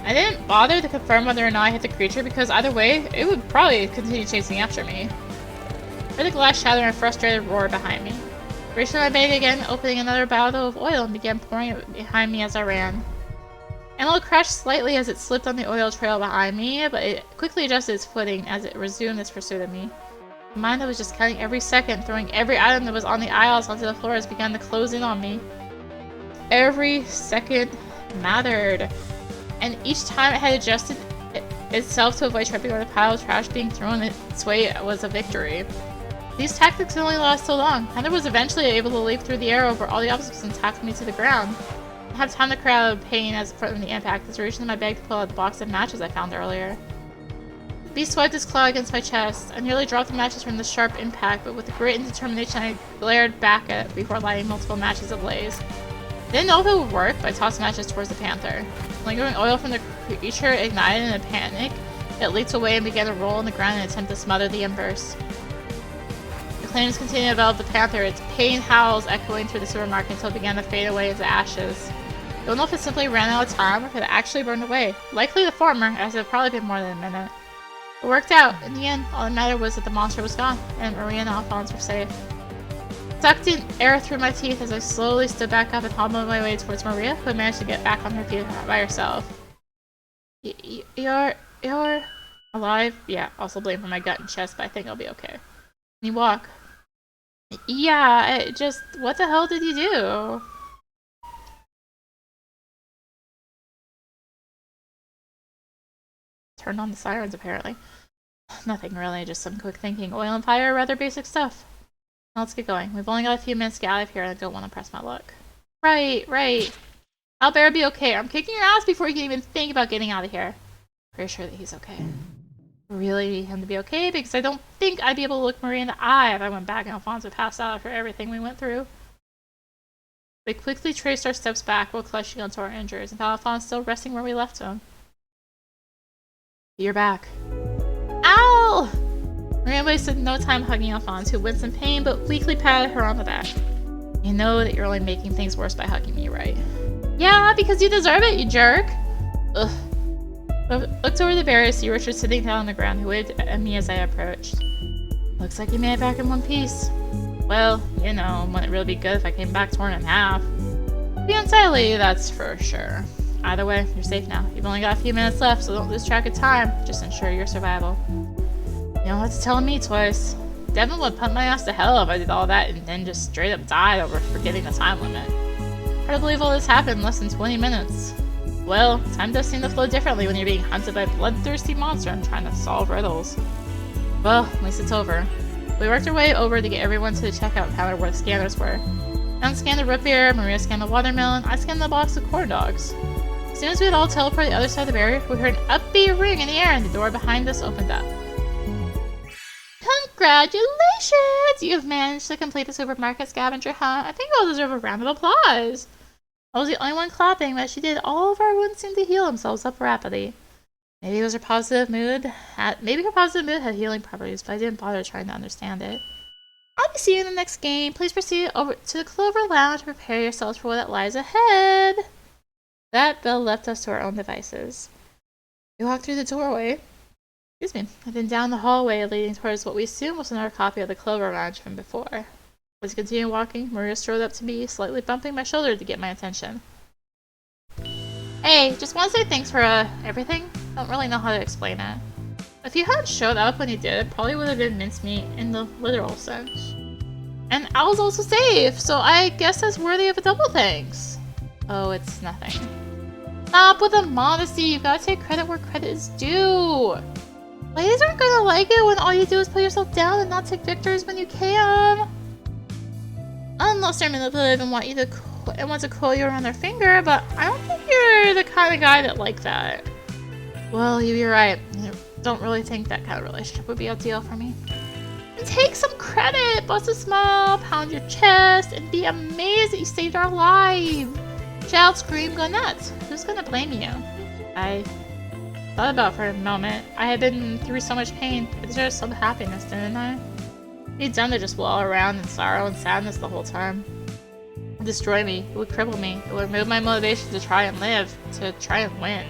I didn't bother to confirm whether or not I hit the creature because either way, it would probably continue chasing after me. I heard the glass shatter and a frustrated roar behind me. I reached in my bag again, opening another bottle of oil and began pouring it behind me as I ran. Animal crashed slightly as it slipped on the oil trail behind me, but it quickly adjusted its footing as it resumed its pursuit of me. My mind that was just counting every second, throwing every item that was on the aisles onto the floor, has begun to close in on me. Every second mattered, and each time it had adjusted itself to avoid tripping over the pile of trash being thrown its way was a victory. These tactics only last so long. Panther was eventually able to leap through the air over all the obstacles and tackle me to the ground. I had time to cry out of pain from the impact as I reached in my bag to pull out the box of matches I found earlier. Beast swiped his claw against my chest. I nearly dropped the matches from the sharp impact, but with grit and determination I glared back at it before lighting multiple matches ablaze. Didn't know if it would work, but I tossed matches towards the panther. Lingering oil from the creature ignited in a panic. It leaked away and began to roll on the ground in an attempt to smother the embers. The flames continued to envelop the panther, its pain howls echoing through the supermarket until it began to fade away into ashes. I don't know if it simply ran out of time or if it actually burned away. Likely the former, as it had probably been more than a minute. It worked out. In the end, all that mattered was that the monster was gone, and Maria and Alphonse were safe. Sucked in air through my teeth as I slowly stood back up and hobbled my way towards Maria, who had managed to get back on her feet by herself. You're alive? Yeah, also blame for my gut and chest, but I think I'll be okay. Can you walk? Yeah, what the hell did you do? Turned on the sirens, apparently. Nothing really, just some quick thinking. Oil and fire, rather basic stuff. Now let's get going. We've only got a few minutes to get out of here and I don't want to press my luck. Right. I'll better be okay. I'm kicking your ass before you can even think about getting out of here. Pretty sure that he's okay. I really need him to be okay because I don't think I'd be able to look Maria in the eye if I went back and Alphonse would pass out after everything we went through. We quickly traced our steps back while clutching onto our injuries and found Alphonse still resting where we left him. You're back. Ow! Maria wasted no time hugging Alphonse, who winced in pain but weakly patted her on the back. You know that you're only making things worse by hugging me, right? Yeah, because you deserve it, you jerk! Ugh. I looked over the barrier to see Richard sitting down on the ground, who waved at me as I approached. Looks like you made it back in one piece. Well, you know, wouldn't it really be good if I came back torn in half? Be unsightly, that's for sure. Either way, you're safe now. You've only got a few minutes left, so don't lose track of time. Just ensure your survival. You don't have to tell me twice. Devin would pump my ass to hell if I did all that and then just straight up died over forgetting the time limit. Hard to believe all this happened in less than 20 minutes. Well, time does seem to flow differently when you're being hunted by a bloodthirsty monster and trying to solve riddles. Well, at least it's over. We worked our way over to get everyone to the checkout counter where the scanners were. John scanned the root beer, Maria scanned the watermelon, I scanned the box of corn dogs. As soon as we had all teleported to the other side of the barrier, we heard an upbeat ring in the air and the door behind us opened up. Congratulations! You have managed to complete the supermarket scavenger hunt. I think I'll deserve a round of applause. I was the only one clapping, but she did. All of our wounds seemed to heal themselves up rapidly. Maybe it was her positive mood. Maybe her positive mood had healing properties, but I didn't bother trying to understand it. I'll be seeing you in the next game. Please proceed over to the Clover Lounge to prepare yourselves for what lies ahead. That bell left us to our own devices. We walked through the doorway. Excuse me. And then down the hallway leading towards what we assumed was another copy of the Clover Lounge from before. As we continued walking, Maria strode up to me, slightly bumping my shoulder to get my attention. Hey, just want to say thanks for, everything. Don't really know how to explain it. If you hadn't showed up when you did, it probably would have been mincemeat in the literal sense. And I was also safe, so I guess that's worthy of a double thanks. Oh, it's nothing. Stop with the modesty, you've got to take credit where credit is due. Ladies aren't gonna like it when all you do is put yourself down and not take victories when you can. Unless they're manipulative and want to coil you around their finger, but I don't think you're the kind of guy that like that. Well, you're right. I don't really think that kind of relationship would be ideal for me. And take some credit! Bust a smile, pound your chest, and be amazed that you saved our lives! Shout, scream, go nuts! Who's gonna blame you? I thought about it for a moment. I had been through so much pain. I deserved some happiness, didn't I? It'd be dumb to just wallow around in sorrow and sadness the whole time. It would destroy me. It would cripple me. It would remove my motivation to try and live, to try and win.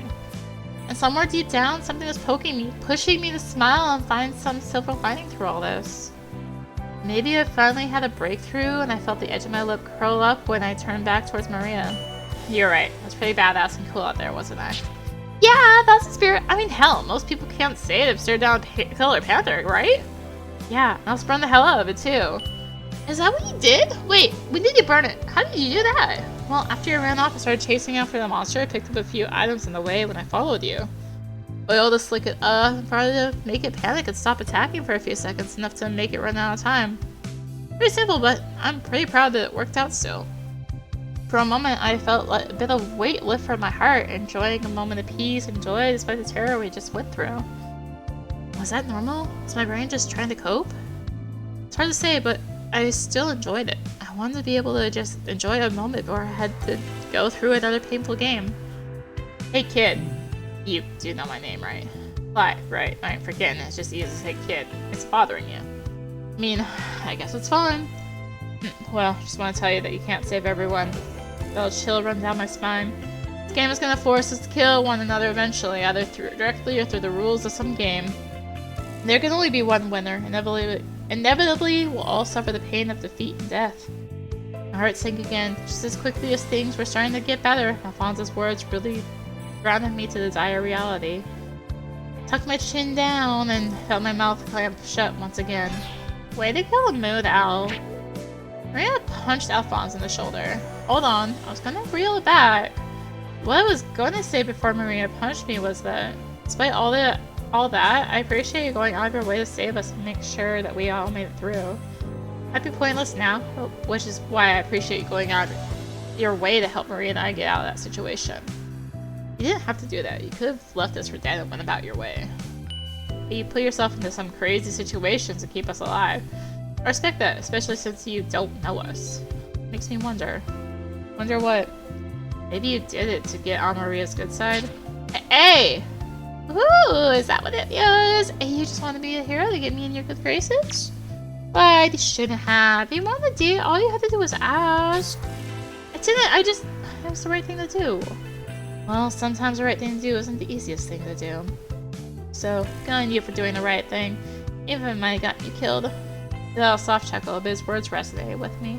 And somewhere deep down, something was poking me, pushing me to smile and find some silver lining through all this. Maybe I finally had a breakthrough and I felt the edge of my lip curl up when I turned back towards Maria. You're right. I was pretty badass and cool out there, wasn't I? Yeah, that's the spirit. I mean, hell, most people can't say they've stared down a killer panther, right? Yeah, and I'll burn the hell out of it too. Is that what you did? Wait, when did you burn it? How did you do that? Well, after you ran off, I started chasing after the monster. I picked up a few items in the way when I followed you. Oil to slick it up, probably to make it panic and stop attacking for a few seconds, enough to make it run out of time. Pretty simple, but I'm pretty proud that it worked out still. For a moment, I felt like a bit of weight lift from my heart, enjoying a moment of peace and joy despite the terror we just went through. Was that normal? Is my brain just trying to cope? It's hard to say, but I still enjoyed it. I wanted to be able to just enjoy a moment before I had to go through another painful game. Hey kid, you do know my name, right? Right, I ain't forgetting, it's just easy to say kid. It's bothering you. I mean, I guess it's fine. Well, just want to tell you that you can't save everyone. That'll chill run down my spine. This game is gonna force us to kill one another eventually, either directly or through the rules of some game. There can only be one winner. Inevitably, we'll all suffer the pain of defeat and death. My heart sank again. Just as quickly as things were starting to get better, Alphonse's words really grounded me to the dire reality. Tucked my chin down and felt my mouth clamp shut once again. Way to kill a mood, Al. Maria punched Alphonse in the shoulder. Hold on, I was gonna reel it back. What I was gonna say before Maria punched me was that, despite all that, I appreciate you going out of your way to save us and make sure that we all made it through. Might be pointless now, which is why I appreciate you going out of your way to help Maria and I get out of that situation. You didn't have to do that. You could have left us for dead and went about your way. But you put yourself into some crazy situations to keep us alive. I respect that, especially since you don't know us. Makes me wonder. Wonder what? Maybe you did it to get on Maria's good side? Hey! Ooh, is that what it is? And you just want to be a hero to get me in your good graces? But you shouldn't have. You wanted to do, all you had to do was ask. I didn't, it was the right thing to do. Well, sometimes the right thing to do isn't the easiest thing to do. So, good on you for doing the right thing, even if it might have gotten you killed. He let out a soft chuckle, but his words resonated with me.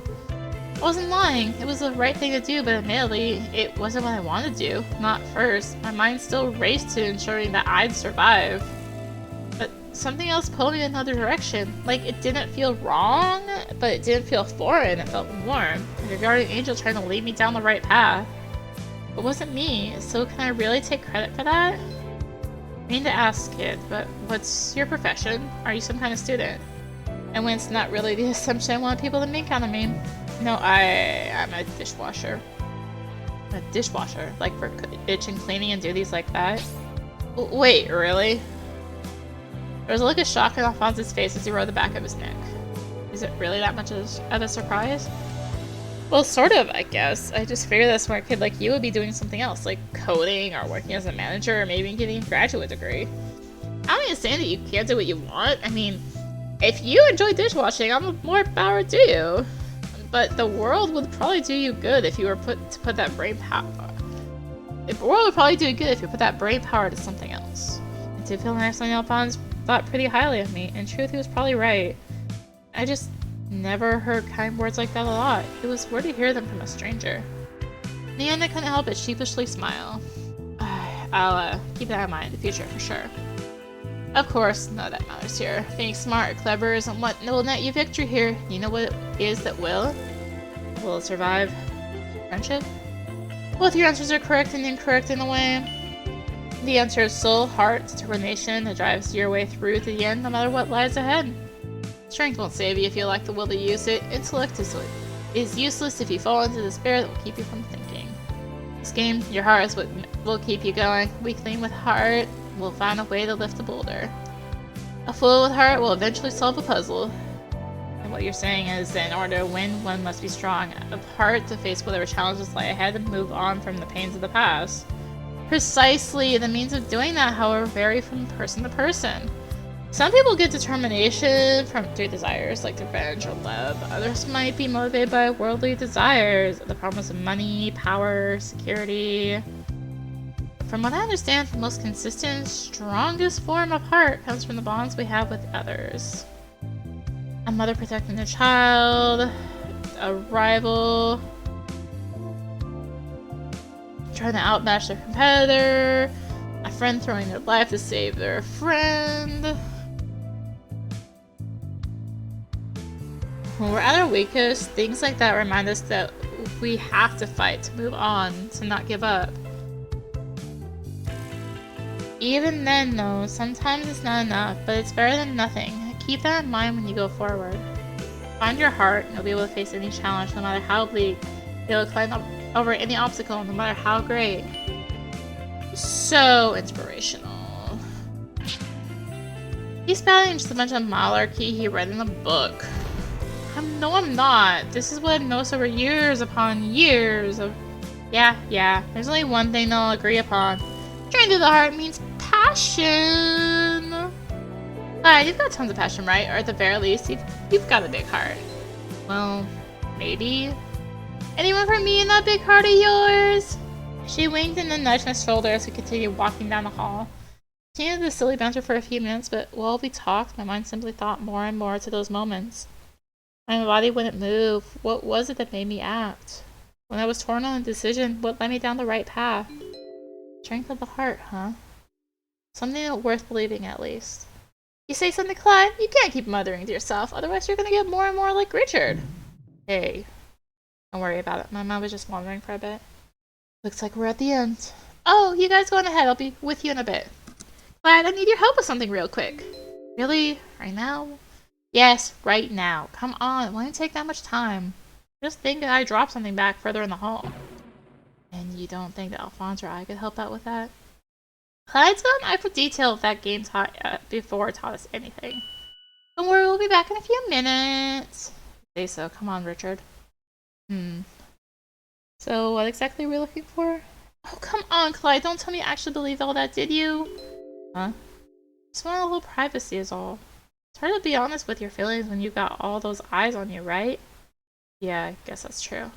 I wasn't lying. It was the right thing to do, but admittedly, it wasn't what I wanted to do. Not first. My mind still raced to ensuring that I'd survive. But something else pulled me in another direction. Like, it didn't feel wrong, but it didn't feel foreign. It felt warm. Like a guardian angel trying to lead me down the right path. It wasn't me, so can I really take credit for that? I mean to ask, kid, but what's your profession? Are you some kind of student? And when it's not really the assumption I want people to make out of me. No, I'm a dishwasher. A dishwasher? Like for kitchen cleaning and duties like that? Wait, really? There was a look of shock on Alphonse's face as he rode the back of his neck. Is it really that much of a surprise? Well, sort of, I guess. I just figured that a smart kid like you would be doing something else, like coding or working as a manager or maybe getting a graduate degree. I don't understand that you can't do what you want. I mean, if you enjoy dishwashing, I'm more power to you. But the world would probably do you good if you were put that brain power. The world would probably do you good if you put that brain power to something else. It did feel nice when Alphonse thought pretty highly of me. In truth, he was probably right. I just never heard kind words like that a lot. It was weird to hear them from a stranger. In the end, I couldn't help but sheepishly smile. I'll keep that in mind in the future for sure. Of course, none of that matters here. Being smart or clever isn't what will net you victory here. You know what it is that will? Will it survive? Friendship? Both your answers are correct and incorrect in a way. The answer is soul, heart, determination that drives your way through to the end no matter what lies ahead. Strength won't save you if you lack the will to use it. Intellect is useless if you fall into despair that will keep you from thinking. This game, your heart is what will keep you going. Weakling with heart will find a way to lift a boulder. A fool with heart will eventually solve a puzzle. And what you're saying is that in order to win, one must be strong of heart to face whatever challenges lie ahead and move on from the pains of the past. Precisely, the means of doing that, however, vary from person to person. Some people get determination through desires like revenge or love. Others might be motivated by worldly desires, the promise of money, power, security. From what I understand, the most consistent and strongest form of heart comes from the bonds we have with others. A mother protecting their child, a rival trying to outmatch their competitor, a friend throwing their life to save their friend. When we're at our weakest, things like that remind us that we have to fight, to move on, to not give up. Even then, though, sometimes it's not enough, but it's better than nothing. Keep that in mind when you go forward. Find your heart, and you'll be able to face any challenge, no matter how bleak. You'll be able to climb over any obstacle, no matter how great. So inspirational. He's spouting just a bunch of malarkey he read in a book. No, I'm not. This is what I've noticed over years upon years of... Yeah. There's only one thing they'll agree upon. Straight to the heart means passion. Alright, you've got tons of passion, right? Or at the very least, you've got a big heart. Well, maybe. Anyone for me in that big heart of yours? She winked and then nudged my shoulder as we continued walking down the hall. Continued the silly banter for a few minutes, but while we talked, my mind simply thought more and more to those moments. My body wouldn't move. What was it that made me act? When I was torn on a decision, what led me down the right path? Strength of the heart, huh? Something worth believing, at least. You say something, Clyde? You can't keep muttering to yourself, otherwise you're gonna get more and more like Richard. Hey. Don't worry about it. My mom was just wandering for a bit. Looks like we're at the end. Oh, you guys go on ahead. I'll be with you in a bit. Clyde, I need your help with something real quick. Really? Right now? Yes, right now. Come on, it won't take that much time. Just think that I dropped something back further in the hall. And you don't think that Alphonse or I could help out with that? Clyde's got an eye for detail if that game before taught us anything. Don't worry, we'll be back in a few minutes. Say so. Come on, Richard. So, what exactly are we looking for? Oh, come on, Clyde. Don't tell me you actually believe all that, did you? Huh? Just want a little privacy is all. It's hard to be honest with your feelings when you've got all those eyes on you, right? Yeah, I guess that's true.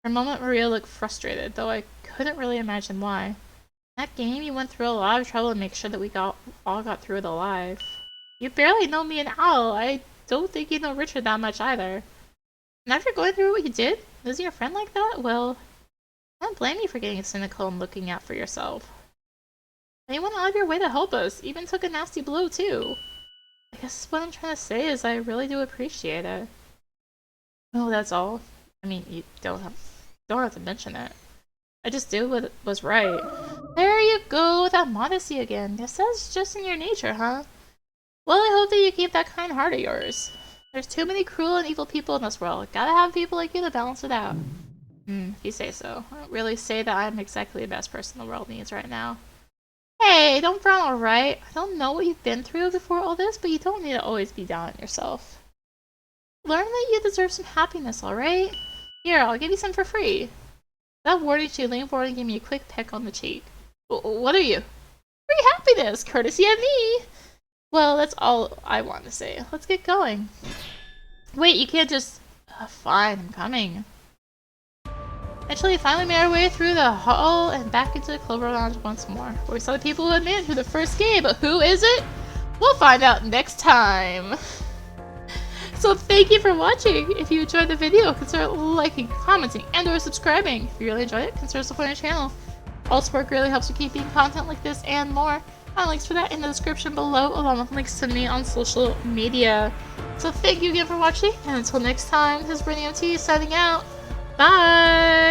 For a moment, Maria looked frustrated, though I couldn't really imagine why. In that game, you went through a lot of trouble to make sure that we all got through it alive. You barely know me and Al. I don't think you know Richard that much either. And after going through what you did, losing your friend like that, well, I don't blame you for getting cynical and looking out for yourself. And you went out of your way to help us, even took a nasty blow too. I guess what I'm trying to say is I really do appreciate it. Oh, that's all. I mean, you don't have to mention it. I just did what was right. There you go, with that modesty again. Guess that's just in your nature, huh? Well, I hope that you keep that kind heart of yours. There's too many cruel and evil people in this world. Gotta have people like you to balance it out. If you say so. I don't really say that I'm exactly the best person the world needs right now. Hey, don't frown, alright? I don't know what you've been through before all this, but you don't need to always be down on yourself. Learn that you deserve some happiness, alright? Here, I'll give you some for free. Without warning, she leaned forward and gave me a quick peck on the cheek. What are you? Free happiness, courtesy of me! Well, that's all I want to say. Let's get going. Wait, you can't just... fine, I'm coming. Eventually, we finally made our way through the hall and back into the Clover Lounge once more, where we saw the people who had made it through the first game, but who is it? We'll find out next time. So thank you for watching. If you enjoyed the video, consider liking, commenting, and or subscribing. If you really enjoyed it, consider supporting the channel. All support really helps with keeping content like this and more. Find links for that in the description below, along with links to me on social media. So thank you again for watching, and until next time, this is rinimt signing out. Bye!